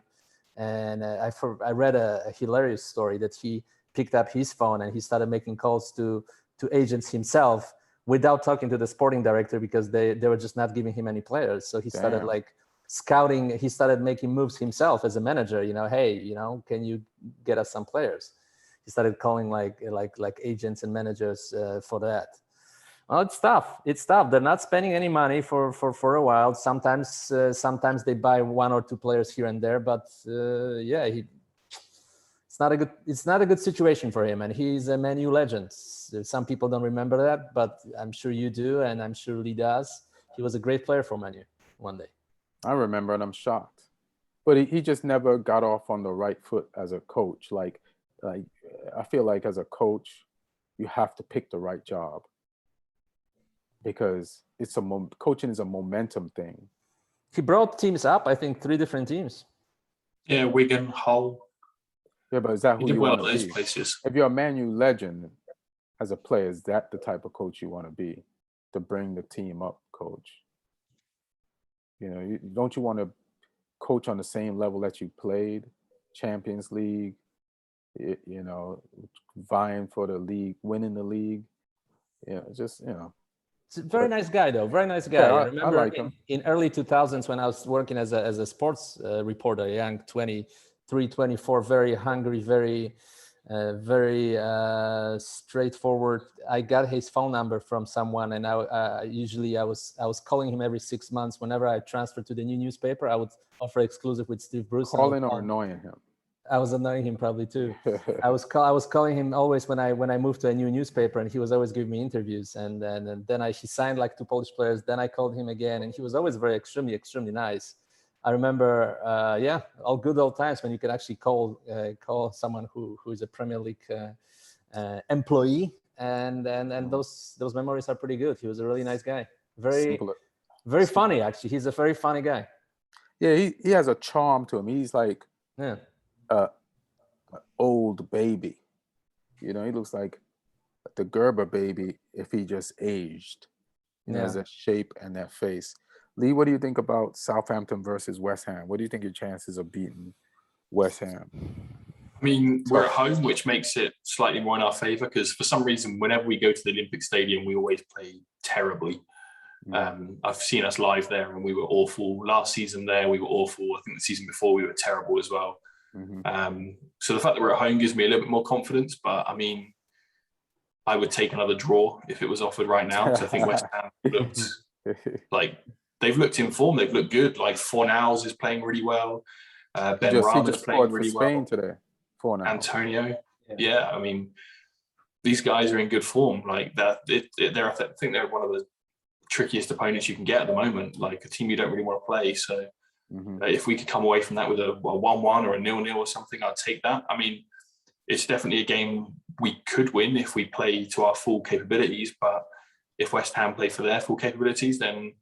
And I read a hilarious story that he picked up his phone and he started making calls to agents himself without talking to the sporting director because they were just not giving him any players. So he started scouting. He started making moves himself as a manager. Hey, can you get us some players? He started calling like agents and managers for that. Well, it's tough. They're not spending any money for a while. Sometimes they buy one or two players here and there, but it's not a good situation for him. And he's a Man U legend. Some people don't remember that, but I'm sure you do, and I'm sure Lee does. He was a great player for Man U one day. I remember, and I'm shocked. But he just never got off on the right foot as a coach. Like I feel like as a coach, you have to pick the right job. Because coaching is a momentum thing. He brought teams up, I think 3 different teams. Yeah, Wigan, Hull. Yeah, but is that who you want to those be? Places. If you're a Man U legend as a player, is that the type of coach you want to be? To bring the team up, coach? Don't you want to coach on the same level that you played? Champions League, vying for the league, winning the league. He's a very nice guy, though. Very nice guy. Yeah, I remember like him. in early 2000s when I was working as a sports reporter, young 23, 24, very hungry, very very straightforward. I got his phone number from someone, and usually I was calling him every 6 months. Whenever I transferred to the new newspaper, I would offer exclusive with Steve Bruce. Calling or annoying him? I was annoying him probably too. I was calling him always when I moved to a new newspaper, and he was always giving me interviews. And then he signed like 2 Polish players. Then I called him again, and he was always very extremely nice. I remember, all good old times when you could actually call someone who is a Premier League employee, and those memories are pretty good. He was a really nice guy, very funny actually. He's a very funny guy. Yeah, he has a charm to him. He's like an old baby. He looks like the Gerber baby if he just aged. He has that shape and that face. Lee, what do you think about Southampton versus West Ham? What do you think your chances of beating West Ham? I mean, we're at home, which makes it slightly more in our favour, because for some reason, whenever we go to the Olympic Stadium, we always play terribly. I've seen us live there, and we were awful. Last season there, we were awful. I think the season before, we were terrible as well. So the fact that we're at home gives me a little bit more confidence, but I mean, I would take another draw if it was offered right now, because I think West Ham looked like they've looked in form. They've looked good. Like Fornals is playing really well. Ben Rama's playing really well. Spain today. Fornals. Antonio. Yeah, I mean, these guys are in good form. Like that, I think they're one of the trickiest opponents you can get at the moment. Like a team you don't really want to play. So if we could come away from that with a 1-1 or a 0-0 or something, I'd take that. I mean, it's definitely a game we could win if we play to our full capabilities. But if West Ham play for their full capabilities, then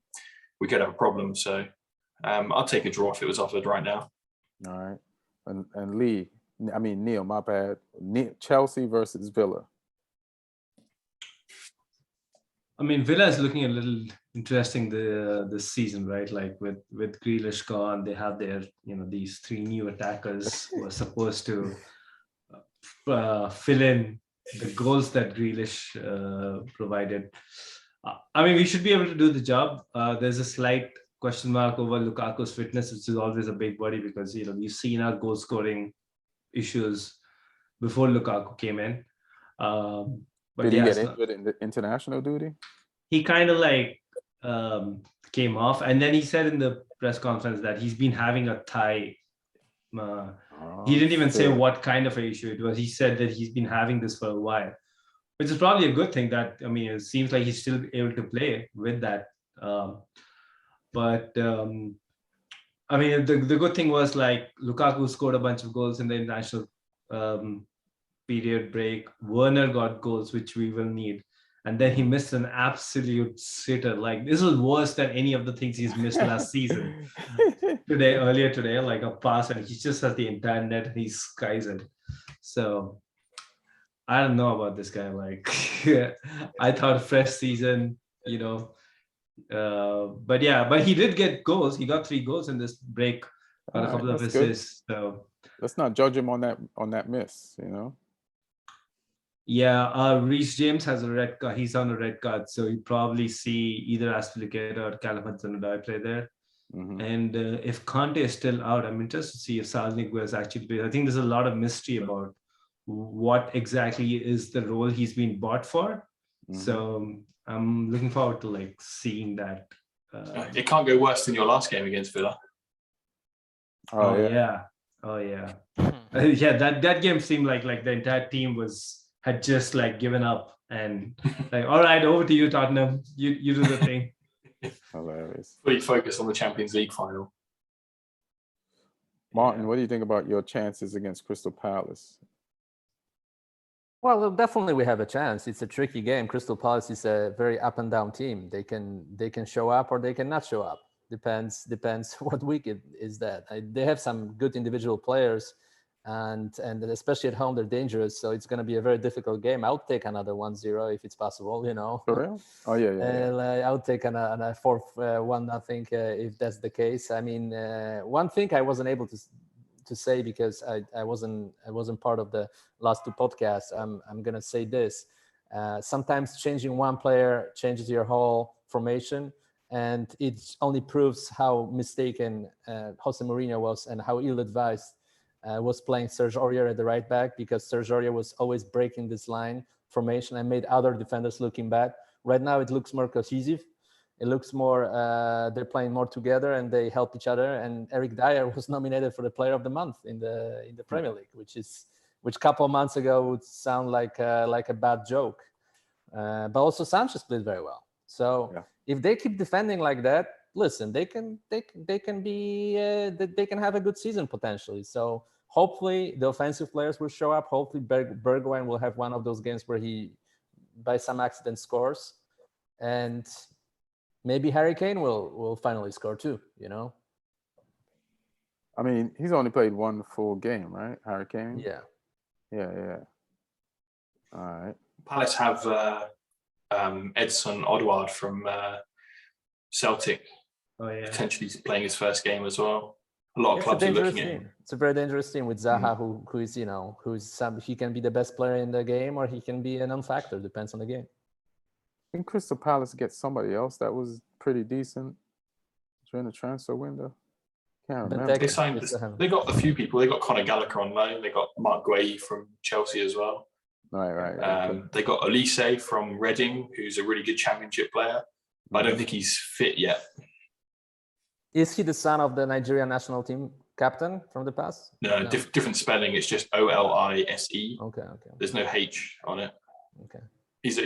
we could have a problem. So I'll take a draw if it was offered right now. All right. And Neil, my bad. Chelsea versus Villa. I mean, Villa is looking a little interesting this season, right? Like with Grealish gone, they have their these 3 new attackers who are supposed to fill in the goals that Grealish provided. I mean, we should be able to do the job. There's a slight question mark over Lukaku's fitness, which is always a big worry, because we've seen our goal scoring issues before Lukaku came in. But did he get injured in the international duty? He kind of came off, and then he said in the press conference that he's been having a thigh. He didn't even say what kind of an issue it was. He said that he's been having this for a while, which is probably a good thing. That it seems like he's still able to play with that. But the good thing was, like, Lukaku scored a bunch of goals in the international period break. Werner got goals, which we will need. And then he missed an absolute sitter. Like, this was worse than any of the things he's missed last season. Earlier today, like a pass, and he just has the entire net and he skies it. So I don't know about this guy. Like, I thought fresh season, but he did get goals. He got 3 goals in this break, got a couple of assists. So let's not judge him on that miss, Yeah, Reece James has a red card. He's on a red card, so you probably see either Aspilicueta or Callum Hudson-Odoi play there. And if Conte is still out, I'm interested to see if Salzburg is actually played. I think there's a lot of mystery about what exactly is the role he's been bought for. So I'm looking forward to seeing that. It can't go worse than your last game against Villa. Oh yeah. Yeah, that game seemed like the entire team had just given up and all right, over to you, Tottenham. You do the thing. Hilarious. Fully focused on the Champions League final. Martin, what do you think about your chances against Crystal Palace? Well, definitely we have a chance. It's a tricky game. Crystal Palace is a very up and down team. They can show up or they can not show up. Depends what week it is that. They have some good individual players, and especially at home they're dangerous. So it's going to be a very difficult game. I'll take another 1-0 if it's possible. For real? Oh yeah. I'll take a 4-1-0 if that's the case. I mean, one thing I wasn't able to say because I wasn't part of the last 2 podcasts. I'm gonna say this. Sometimes changing one player changes your whole formation, and it only proves how mistaken Jose Mourinho was and how ill-advised was playing Serge Aurier at the right back, because Serge Aurier was always breaking this line formation and made other defenders looking bad. Right now, it looks more cohesive. It looks more, they're playing more together and they help each other. And Eric Dyer was nominated for the Player of the Month in the Premier League, which a couple of months ago would sound like a bad joke. But also Sanchez played very well. So if they keep defending like that, listen, they can have a good season potentially. So hopefully the offensive players will show up. Hopefully Bergwijn will have one of those games where he, by some accident, scores, and maybe Harry Kane will finally score too. You know. I mean, he's only played one full game, right? Harry Kane. Yeah. All right. Palace have Edson Odward from Celtic potentially playing his first game as well. A lot of clubs are looking at him. It's a very dangerous team with Zaha, who is, you know, he can be the best player in the game, or he can be a non-factor. Depends on the game. Didn't Crystal Palace get somebody else that was pretty decent during the transfer window? Can't remember. They got a few people. They got Conor Gallagher on loan. They got Mark Guehi from Chelsea as well. Right. They got Olise from Reading, who's a really good championship player. But I don't think he's fit yet. Is he the son of the Nigerian national team captain from the past? No. Different spelling. It's just Olise. Okay. There's no H on it. Okay. He's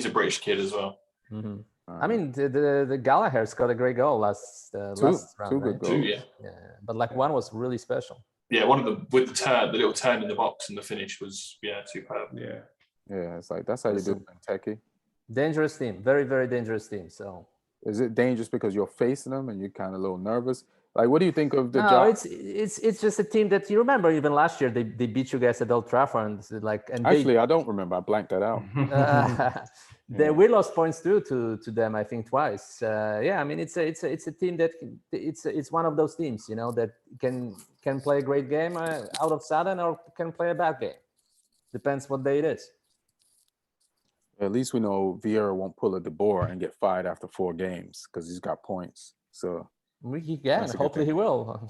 a British kid as well. Mm-hmm. I mean, the Gallagher's got a great goal last round. Two good goals. Yeah. But like one was really special. Yeah, one of them with the little turn in the box, and the finish was superb. Yeah, it's like that's how you do it in Techie. Dangerous team, very very dangerous team. So is it dangerous because you're facing them and you're kind of a little nervous? Like, what do you think of the job? No, it's just a team that you remember. Even last year, they beat you guys at Old Trafford, and actually, I don't remember. I blanked that out. We lost points too to them, I think, twice. I mean, it's a team that it's one of those teams, you know, that can play a great game out of sudden, or can play a bad game. Depends what day it is. At least we know Vieira won't pull a De Boer and get fired after 4 games because he's got points. So he can. Hopefully, he will.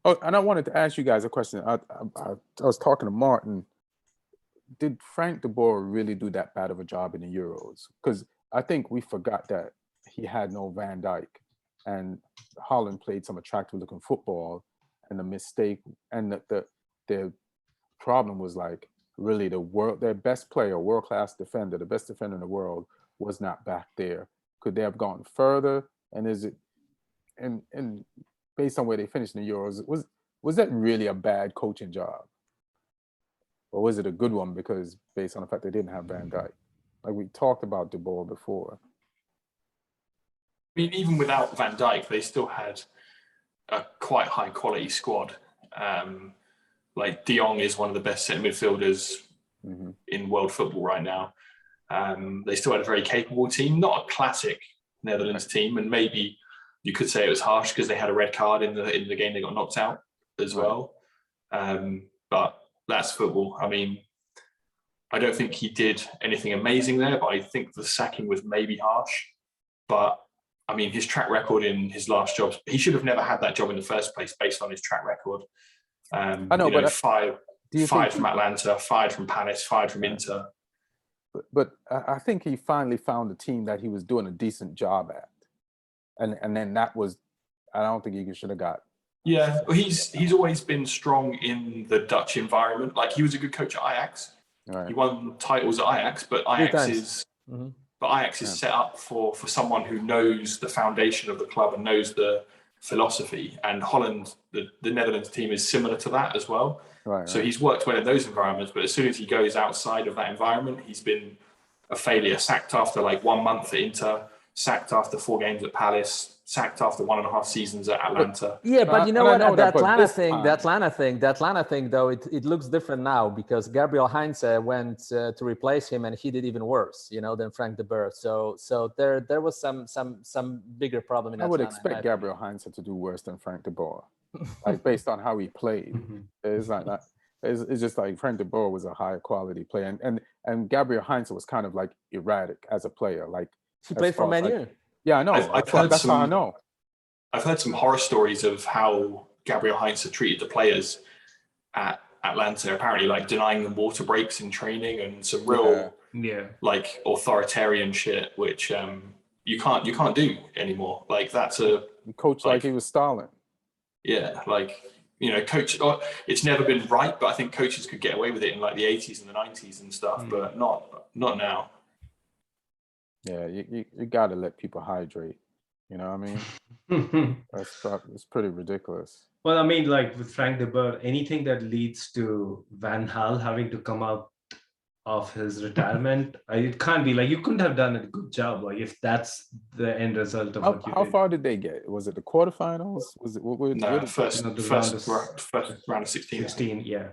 Oh, and I wanted to ask you guys a question. I was talking to Martin. Did Frank De Boer really do that bad of a job in the Euros? Because I think we forgot that he had no Van Dijk, and Holland played some attractive-looking football, and the mistake and the problem was like really their best player, world-class defender, the best defender in the world, was not back there. Could they have gone further? And is it and based on where they finished in the Euros, was that really a bad coaching job? Or was it a good one because based on the fact they didn't have Van Dijk? Like we talked about De Boer before. I mean, even without Van Dijk, they still had a quite high quality squad. Like De Jong is one of the best centre midfielders in world football right now. They still had a very capable team, not a classic Netherlands team, and maybe you could say it was harsh because they had a red card in the game they got knocked out as well. But that's football. I mean, I don't think he did anything amazing there, but I think the sacking was maybe harsh. But I mean, his track record in his last jobs, he should have never had that job in the first place based on his track record. I know, but fired from Atlanta, fired from Palace, fired from Inter. But I think he finally found a team that he was doing a decent job at. And then that was, I don't think he should have got. Yeah, well, he's always been strong in the Dutch environment. Like he was a good coach at Ajax. Right. He won titles at Ajax, but Ajax is set up for someone who knows the foundation of the club and knows the philosophy. And Holland, the Netherlands team, is similar to that as well. So he's worked well in those environments, but as soon as he goes outside of that environment, he's been a failure. Sacked after like 1 month at Inter, sacked after 4 games at Palace, sacked after 1.5 seasons at Atlanta. Yeah, but you know what? The Atlanta thing, though, it looks different now because Gabriel Heinze went to replace him, and he did even worse, you know, than Frank de Boer. So there was some bigger problem in Atlanta. I would expect Gabriel Heinze to do worse than Frank de Boer, like based on how he played. It's like that. It's just like Frank de Boer was a higher quality player, and Gabriel Heinze was kind of like erratic as a player. Like he played for Man U. Yeah, I know. I've heard some horror stories of how Gabriel Heinz had treated the players at Atlanta, apparently like denying them water breaks in training and some real like authoritarian shit, which you can't do anymore. Like that's a coach like he was Stalin. Yeah, like, you know, coach. It's never been right, but I think coaches could get away with it in like the 80s and the 90s and stuff, but not now. Yeah, you got to let people hydrate. You know what I mean? It's pretty ridiculous. Well, I mean, like with Frank de Boer, anything that leads to Van Gaal having to come out of his retirement, it can't be like you couldn't have done a good job. Like if that's the end result of what you how did. far did they get? Was it the quarterfinals? Was it first round of 16? 16, yeah.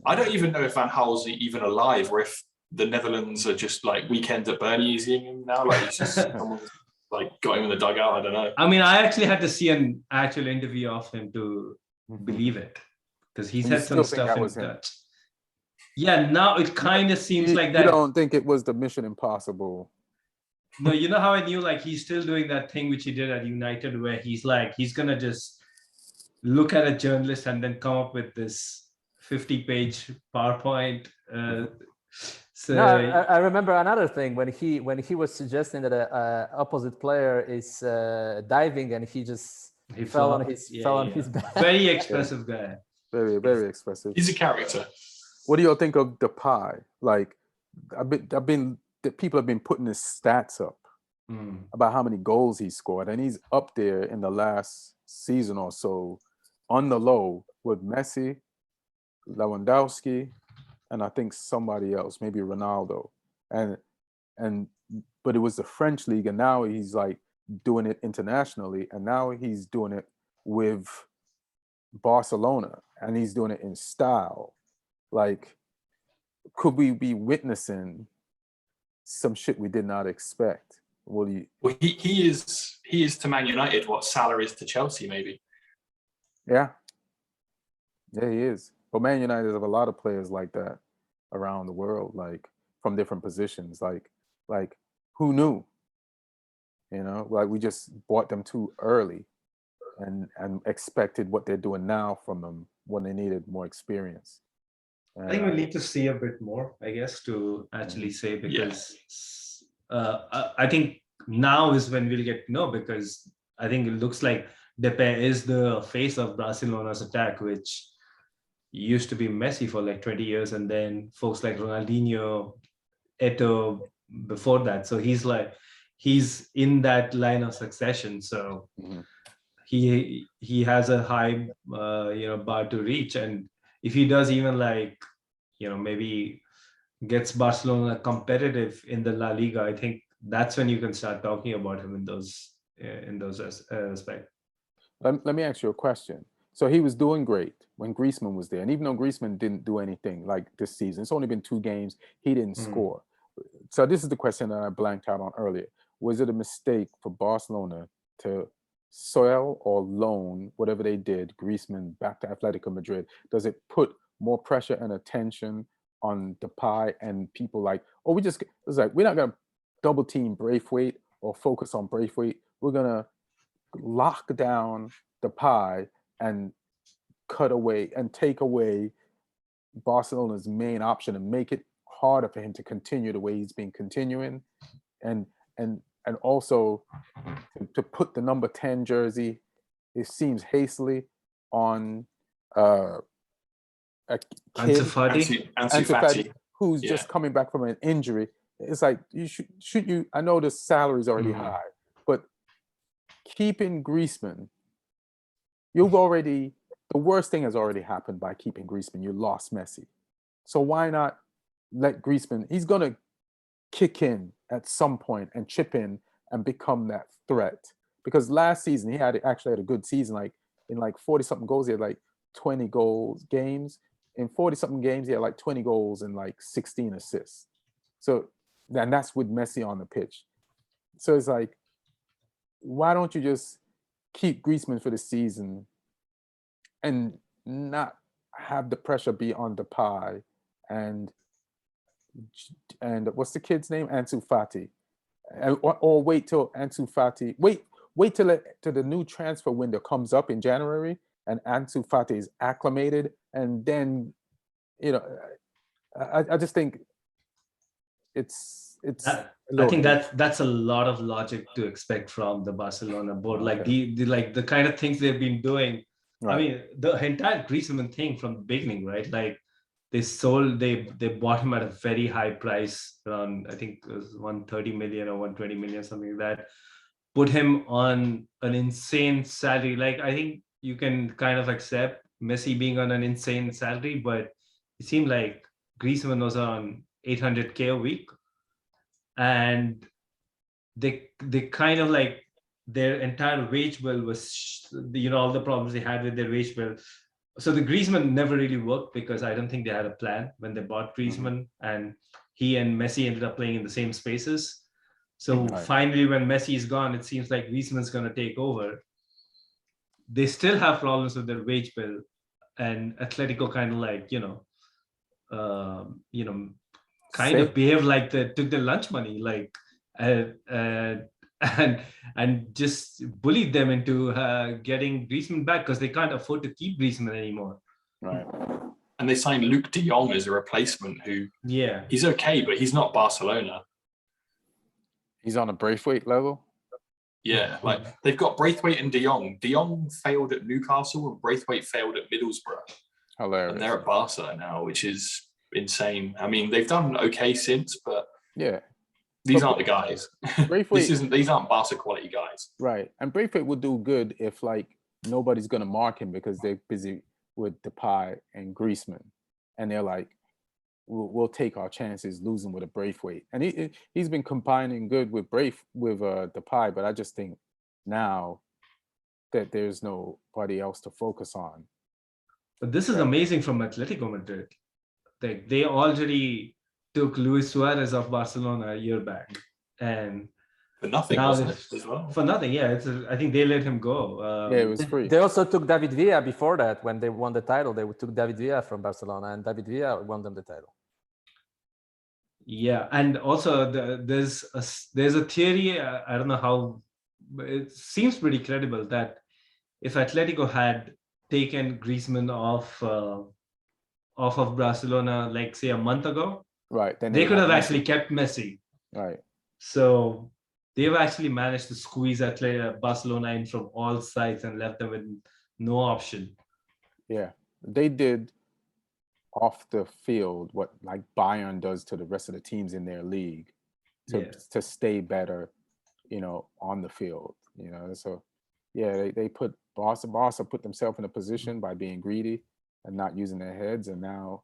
I don't even know if Van Gaal's even alive, or if the Netherlands are just like weekend at Bernie's-ing him now. Like he's just someone's like got him in the dugout. I don't know. I mean, I actually had to see an actual interview of him to believe it, because he said some stuff in Dutch. Yeah, now it kind of seems like that. You don't think it was the Mission Impossible? No, you know how I knew, like, he's still doing that thing which he did at United, where he's like, he's gonna just look at a journalist and then come up with this 50-page PowerPoint. So no, I remember another thing when he was suggesting that a opposite player is diving, and he fell on his back. Very expressive guy. Very, very expressive. He's a character. What do y'all think of Depay? Like, people have been putting his stats up about how many goals he scored, and he's up there in the last season or so on the low with Messi, Lewandowski, and I think somebody else, maybe Ronaldo. But it was the French league, and now he's like doing it internationally, and now he's doing it with Barcelona, and he's doing it in style. Like, could we be witnessing some shit we did not expect? Well, he is to Man United what Salah is to Chelsea, maybe. Yeah, he is. But Man United have a lot of players like that around the world, like from different positions. Like who knew? You know, like we just bought them too early, and expected what they're doing now from them when they needed more experience. I think we need to see a bit more, I guess, to actually say, because I think now is when we'll get to know, because I think it looks like Depay is the face of Barcelona's attack, which used to be Messi for like 20 years, and then folks like Ronaldinho, Eto'o before that. So he's in that line of succession. So he has a high bar to reach, and if he does even maybe gets Barcelona competitive in the La Liga, I think that's when you can start talking about him in those aspects. Let me ask you a question. So he was doing great when Griezmann was there, and even though Griezmann didn't do anything like this season, it's only been 2 games, he didn't score. So this is the question that I blanked out on earlier. Was it a mistake for Barcelona to sell or loan whatever they did, Griezmann, back to Atletico Madrid? Does it put more pressure and attention on Depay and people like, it's like, we're not going to double team Braithwaite or focus on Braithwaite. We're going to lock down Depay and cut away and take away Barcelona's main option and make it harder for him to continue the way he's been continuing, and also to put the number 10 jersey, it seems hastily, on a kid, Ansu Fati, who's just coming back from an injury. It's like, I know the salary's already high, but keeping Griezmann, the worst thing has already happened by keeping Griezmann. You lost Messi. So why not let Griezmann, he's going to kick in at some point and chip in and become that threat. Because last season, he actually had a good season. Like in 40-something goals, he had like 20 goals games. In 40-something games, he had like 20 goals and like 16 assists. So, and that's with Messi on the pitch. So it's like, why don't you just keep Griezmann for the season and not have the pressure be on Depay and what's the kid's name? Ansu Fati. Or wait till Ansu Fati, wait till the new transfer window comes up in January, and Ansu Fati is acclimated, and then, you know, I just think it's. I think that's a lot of logic to expect from the Barcelona board. Like the kind of things they've been doing. Right. I mean, the entire Griezmann thing from the beginning, right? Like they bought him at a very high price, around, I think it was 130 million or 120 million, something like that. Put him on an insane salary. Like, I think you can kind of accept Messi being on an insane salary, but it seemed like Griezmann was on 800K a week. And they kind of like, their entire wage bill was, all the problems they had with their wage bill. So the Griezmann never really worked, because I don't think they had a plan when they bought Griezmann, and he and Messi ended up playing in the same spaces. So finally, when Messi is gone, it seems like Griezmann's going to take over. They still have problems with their wage bill, and Atletico kind of like, kind of behave like they took their lunch money, like, and just bullied them into getting Griezmann back, because they can't afford to keep Griezmann anymore. Right. And they signed Luke de Jong as a replacement, who, he's okay, but he's not Barcelona. He's on a Braithwaite level? Yeah, like they've got Braithwaite and de Jong. De Jong failed at Newcastle and Braithwaite failed at Middlesbrough. Hilarious. And they're at Barca now, which is insane. I mean, they've done okay since, but these aren't the guys. These aren't Barca quality guys. Right. And Braithwaite would do good if, like, nobody's going to mark him because they're busy with Depay and Griezmann. And they're like, we'll take our chances losing with a Braithwaite. And he's been combining good with Depay, but I just think now that there's nobody else to focus on. But this is amazing from Atletico Madrid. They already took Luis Suarez of Barcelona a year back, and for nothing, wasn't it, as well? For nothing, I think they let him go. It was free. They also took David Villa before that. When they won the title, they took David Villa from Barcelona, and David Villa won them the title. Yeah, and also there's a theory. I don't know how, but it seems pretty credible, that if Atletico had taken Griezmann off of Barcelona, like say a month ago, right, then they could have actually kept Messi. Right. So they've actually managed to squeeze Barcelona in from all sides and left them with no option. Yeah, they did off the field what like Bayern does to the rest of the teams in their league to stay better, on the field. So they put Barca put themselves in a position by being greedy and not using their heads, and now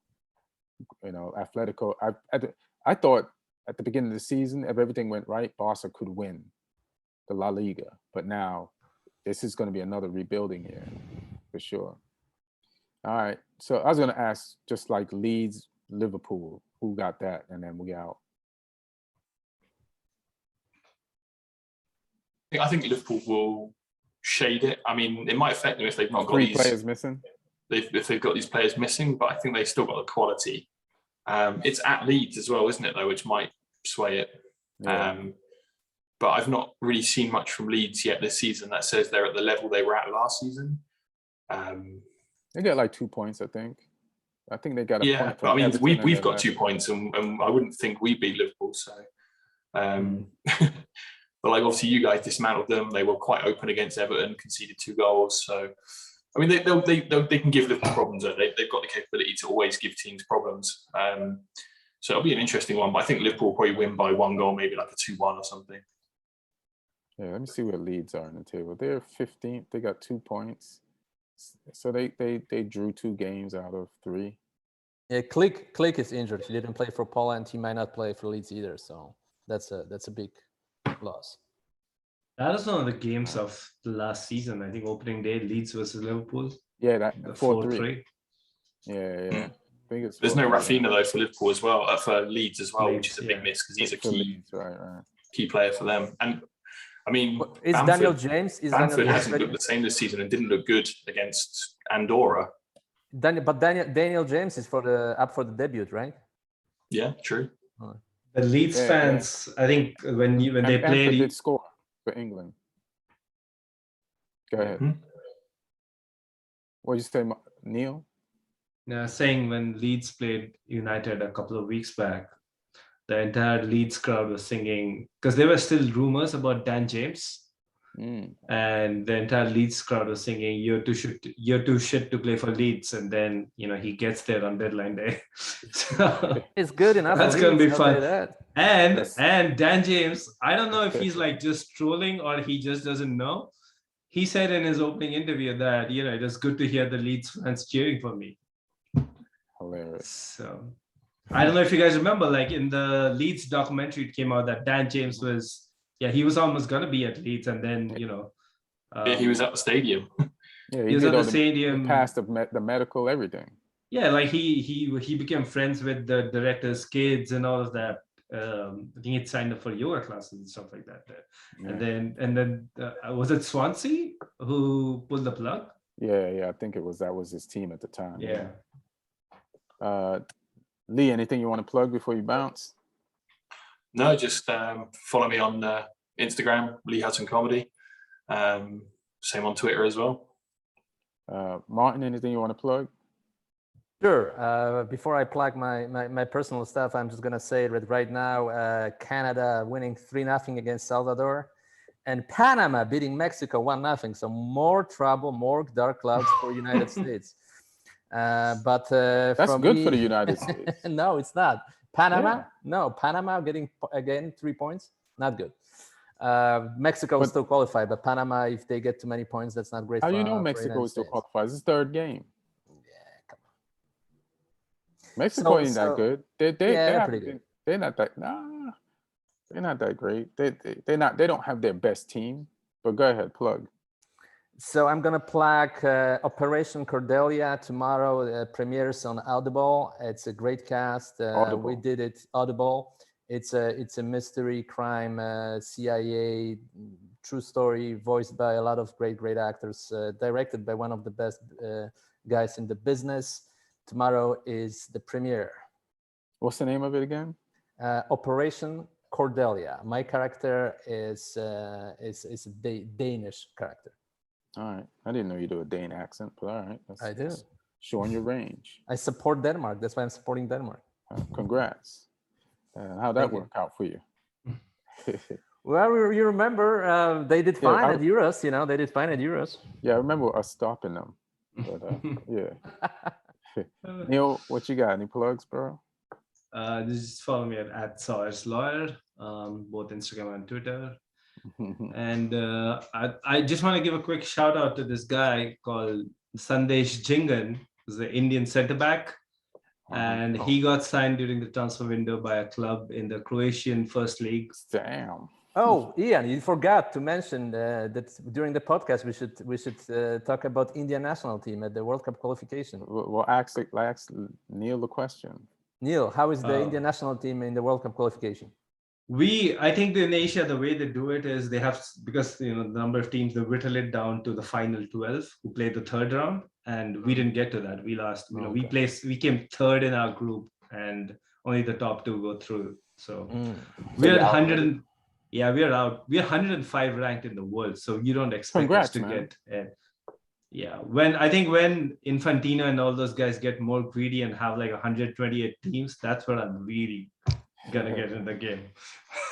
Atletico. I thought at the beginning of the season, if everything went right, Barca could win the La Liga, but now this is going to be another rebuilding year for sure. All right, so I was going to ask, just like Leeds, Liverpool, who got that, and then we out. I think Liverpool will shade it. I mean, it might affect them if they've not got three players missing. If they've got these players missing, but I think they've still got the quality. It's at Leeds as well, isn't it, though, which might sway it. Yeah. But I've not really seen much from Leeds yet this season that says they're at the level they were at last season. They got like 2 points, I think. I think they got a point. But I mean, we've got 2 points, and I wouldn't think we beat Liverpool. So, but like obviously you guys dismantled them. They were quite open against Everton, conceded 2 goals. So, I mean, they can give Liverpool problems. They've got the capability to always give teams problems. So it'll be an interesting one. But I think Liverpool will probably win by 1 goal, maybe like a 2-1 or something. Yeah, let me see where Leeds are in the table. They're 15th. They got 2 points. So they drew 2 games out of 3. Yeah, Click is injured. He didn't play for Poland. He might not play for Leeds either. So that's a big loss. That was one of the games of the last season. I think opening day, Leeds versus Liverpool. Yeah, that 4-3. Yeah. I think it's There's no Rafinha though for Liverpool as well, for Leeds as well, which is a big miss because he's a key player for them. And I mean, Daniel James hasn't looked the same this season and didn't look good against Andorra. Daniel James is up for the debut, right? Yeah, true. The Leeds fans, I think when they play, did score for England. Go ahead. What did you say, Neil? Saying when Leeds played United a couple of weeks back, the entire Leeds crowd was singing, because there were still rumors about Dan James. And the entire Leeds crowd was singing, "You're too shit to play for Leeds," and then he gets there on deadline day. So it's good enough. That's gonna be fun. And Yes. and Dan James, I don't know if he's like just trolling or he just doesn't know. He said in his opening interview that it is good to hear the Leeds fans cheering for me. Hilarious. So I don't know if you guys remember, like in the Leeds documentary, it came out that Dan James was. Yeah, he was almost gonna be at Leeds, and then he was at the stadium. Yeah, he was at the stadium. He passed the medical, everything. Yeah, like he became friends with the director's kids and all of that. I think he signed up for yoga classes and stuff like that. Yeah. And then was it Swansea who pulled the plug? Yeah, I think that was his team at the time. Yeah. Lee, anything you want to plug before you bounce? No, just follow me on Instagram, Lee Hudson Comedy. Same on Twitter as well. Martin, anything you want to plug? Sure. Before I plug my personal stuff, I'm just going to say that right now, Canada winning 3-0 against Salvador, and Panama beating Mexico 1-0. So more trouble, more dark clouds for United States. But that's good for the United States. No, it's not. Panama? No, Panama getting, again, 3 points. Not good. Mexico is still qualified, but Panama, if they get too many points, that's not great. How do you know Mexico is still qualified? This is third game. Yeah, come on. Mexico ain't that good. They're pretty good. They're not that. Nah, they're not that great. They're not. They don't have their best team. But go ahead, plug. So I'm gonna plug Operation Cordelia tomorrow. Premieres on Audible. It's a great cast. We did it Audible. It's a mystery crime, CIA true story, voiced by a lot of great actors. Directed by one of the best guys in the business. Tomorrow is the premiere. What's the name of it again? Operation Cordelia. My character is a Danish character. All right. I didn't know you do a Dane accent, but all right. I do. Showing your range. I support Denmark. That's why I'm supporting Denmark. Congrats. How'd that work out for you? Well, you remember they did fine at Euros. They did fine at Euros. Yeah, I remember us stopping them. But yeah. Neil, what you got? Any plugs, bro? Just follow me at Sawyer's Lawyer, both Instagram and Twitter. And I just want to give a quick shout out to this guy called Sandesh Jingan, who's the Indian center back, and he got signed during the transfer window by a club in the Croatian First League. Damn. Oh, Ian, you forgot to mention that during the podcast we should talk about Indian national team at the World Cup qualification. Well, ask Neil the question. Neil, how is the Indian national team in the World Cup qualification? I think in Asia, the way they do it is they have, because the number of teams, they whittle it down to the final 12 who play the third round, and we didn't get to that. We lost. We came third in our group, and only the top 2 go through. So we're 100. We're out. We're 105 ranked in the world, so you don't expect us to get. When Infantino and all those guys get more greedy and have like 128 teams, that's what I'm really gonna get in the game.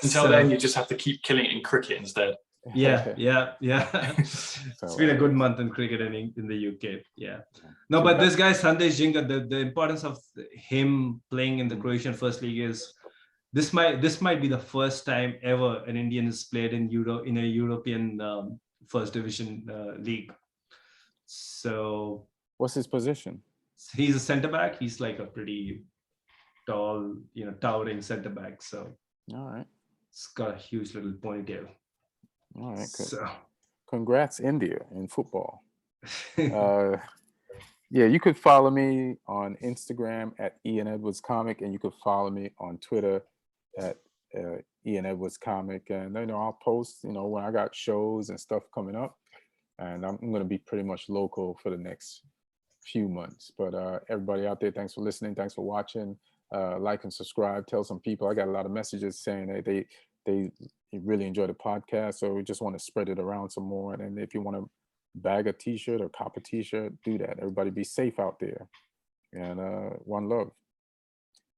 Until then, you just have to keep killing it in cricket instead. Yeah. It's been a good month in cricket in the UK. Yeah. No, but this guy Sandesh Jinga, the importance of him playing in the Croatian First League is this might be the first time ever an Indian has played in a European First Division league. So what's his position? He's a center back. He's like a pretty tall, towering center back. So all right, it's got a huge little ponytail. All right, good. So congrats, India, in football. You could follow me on Instagram at Ian Edwards Comic, and you could follow me on Twitter at Ian Edwards Comic. And I'll post when I got shows and stuff coming up, and I'm going to be pretty much local for the next few months. But everybody out there, thanks for listening, thanks for watching. Like and subscribe, tell some people. I got a lot of messages saying that they really enjoy the podcast, so we just want to spread it around some more. And if you want to bag a t-shirt or cop a t-shirt, do that. Everybody be safe out there. And one love.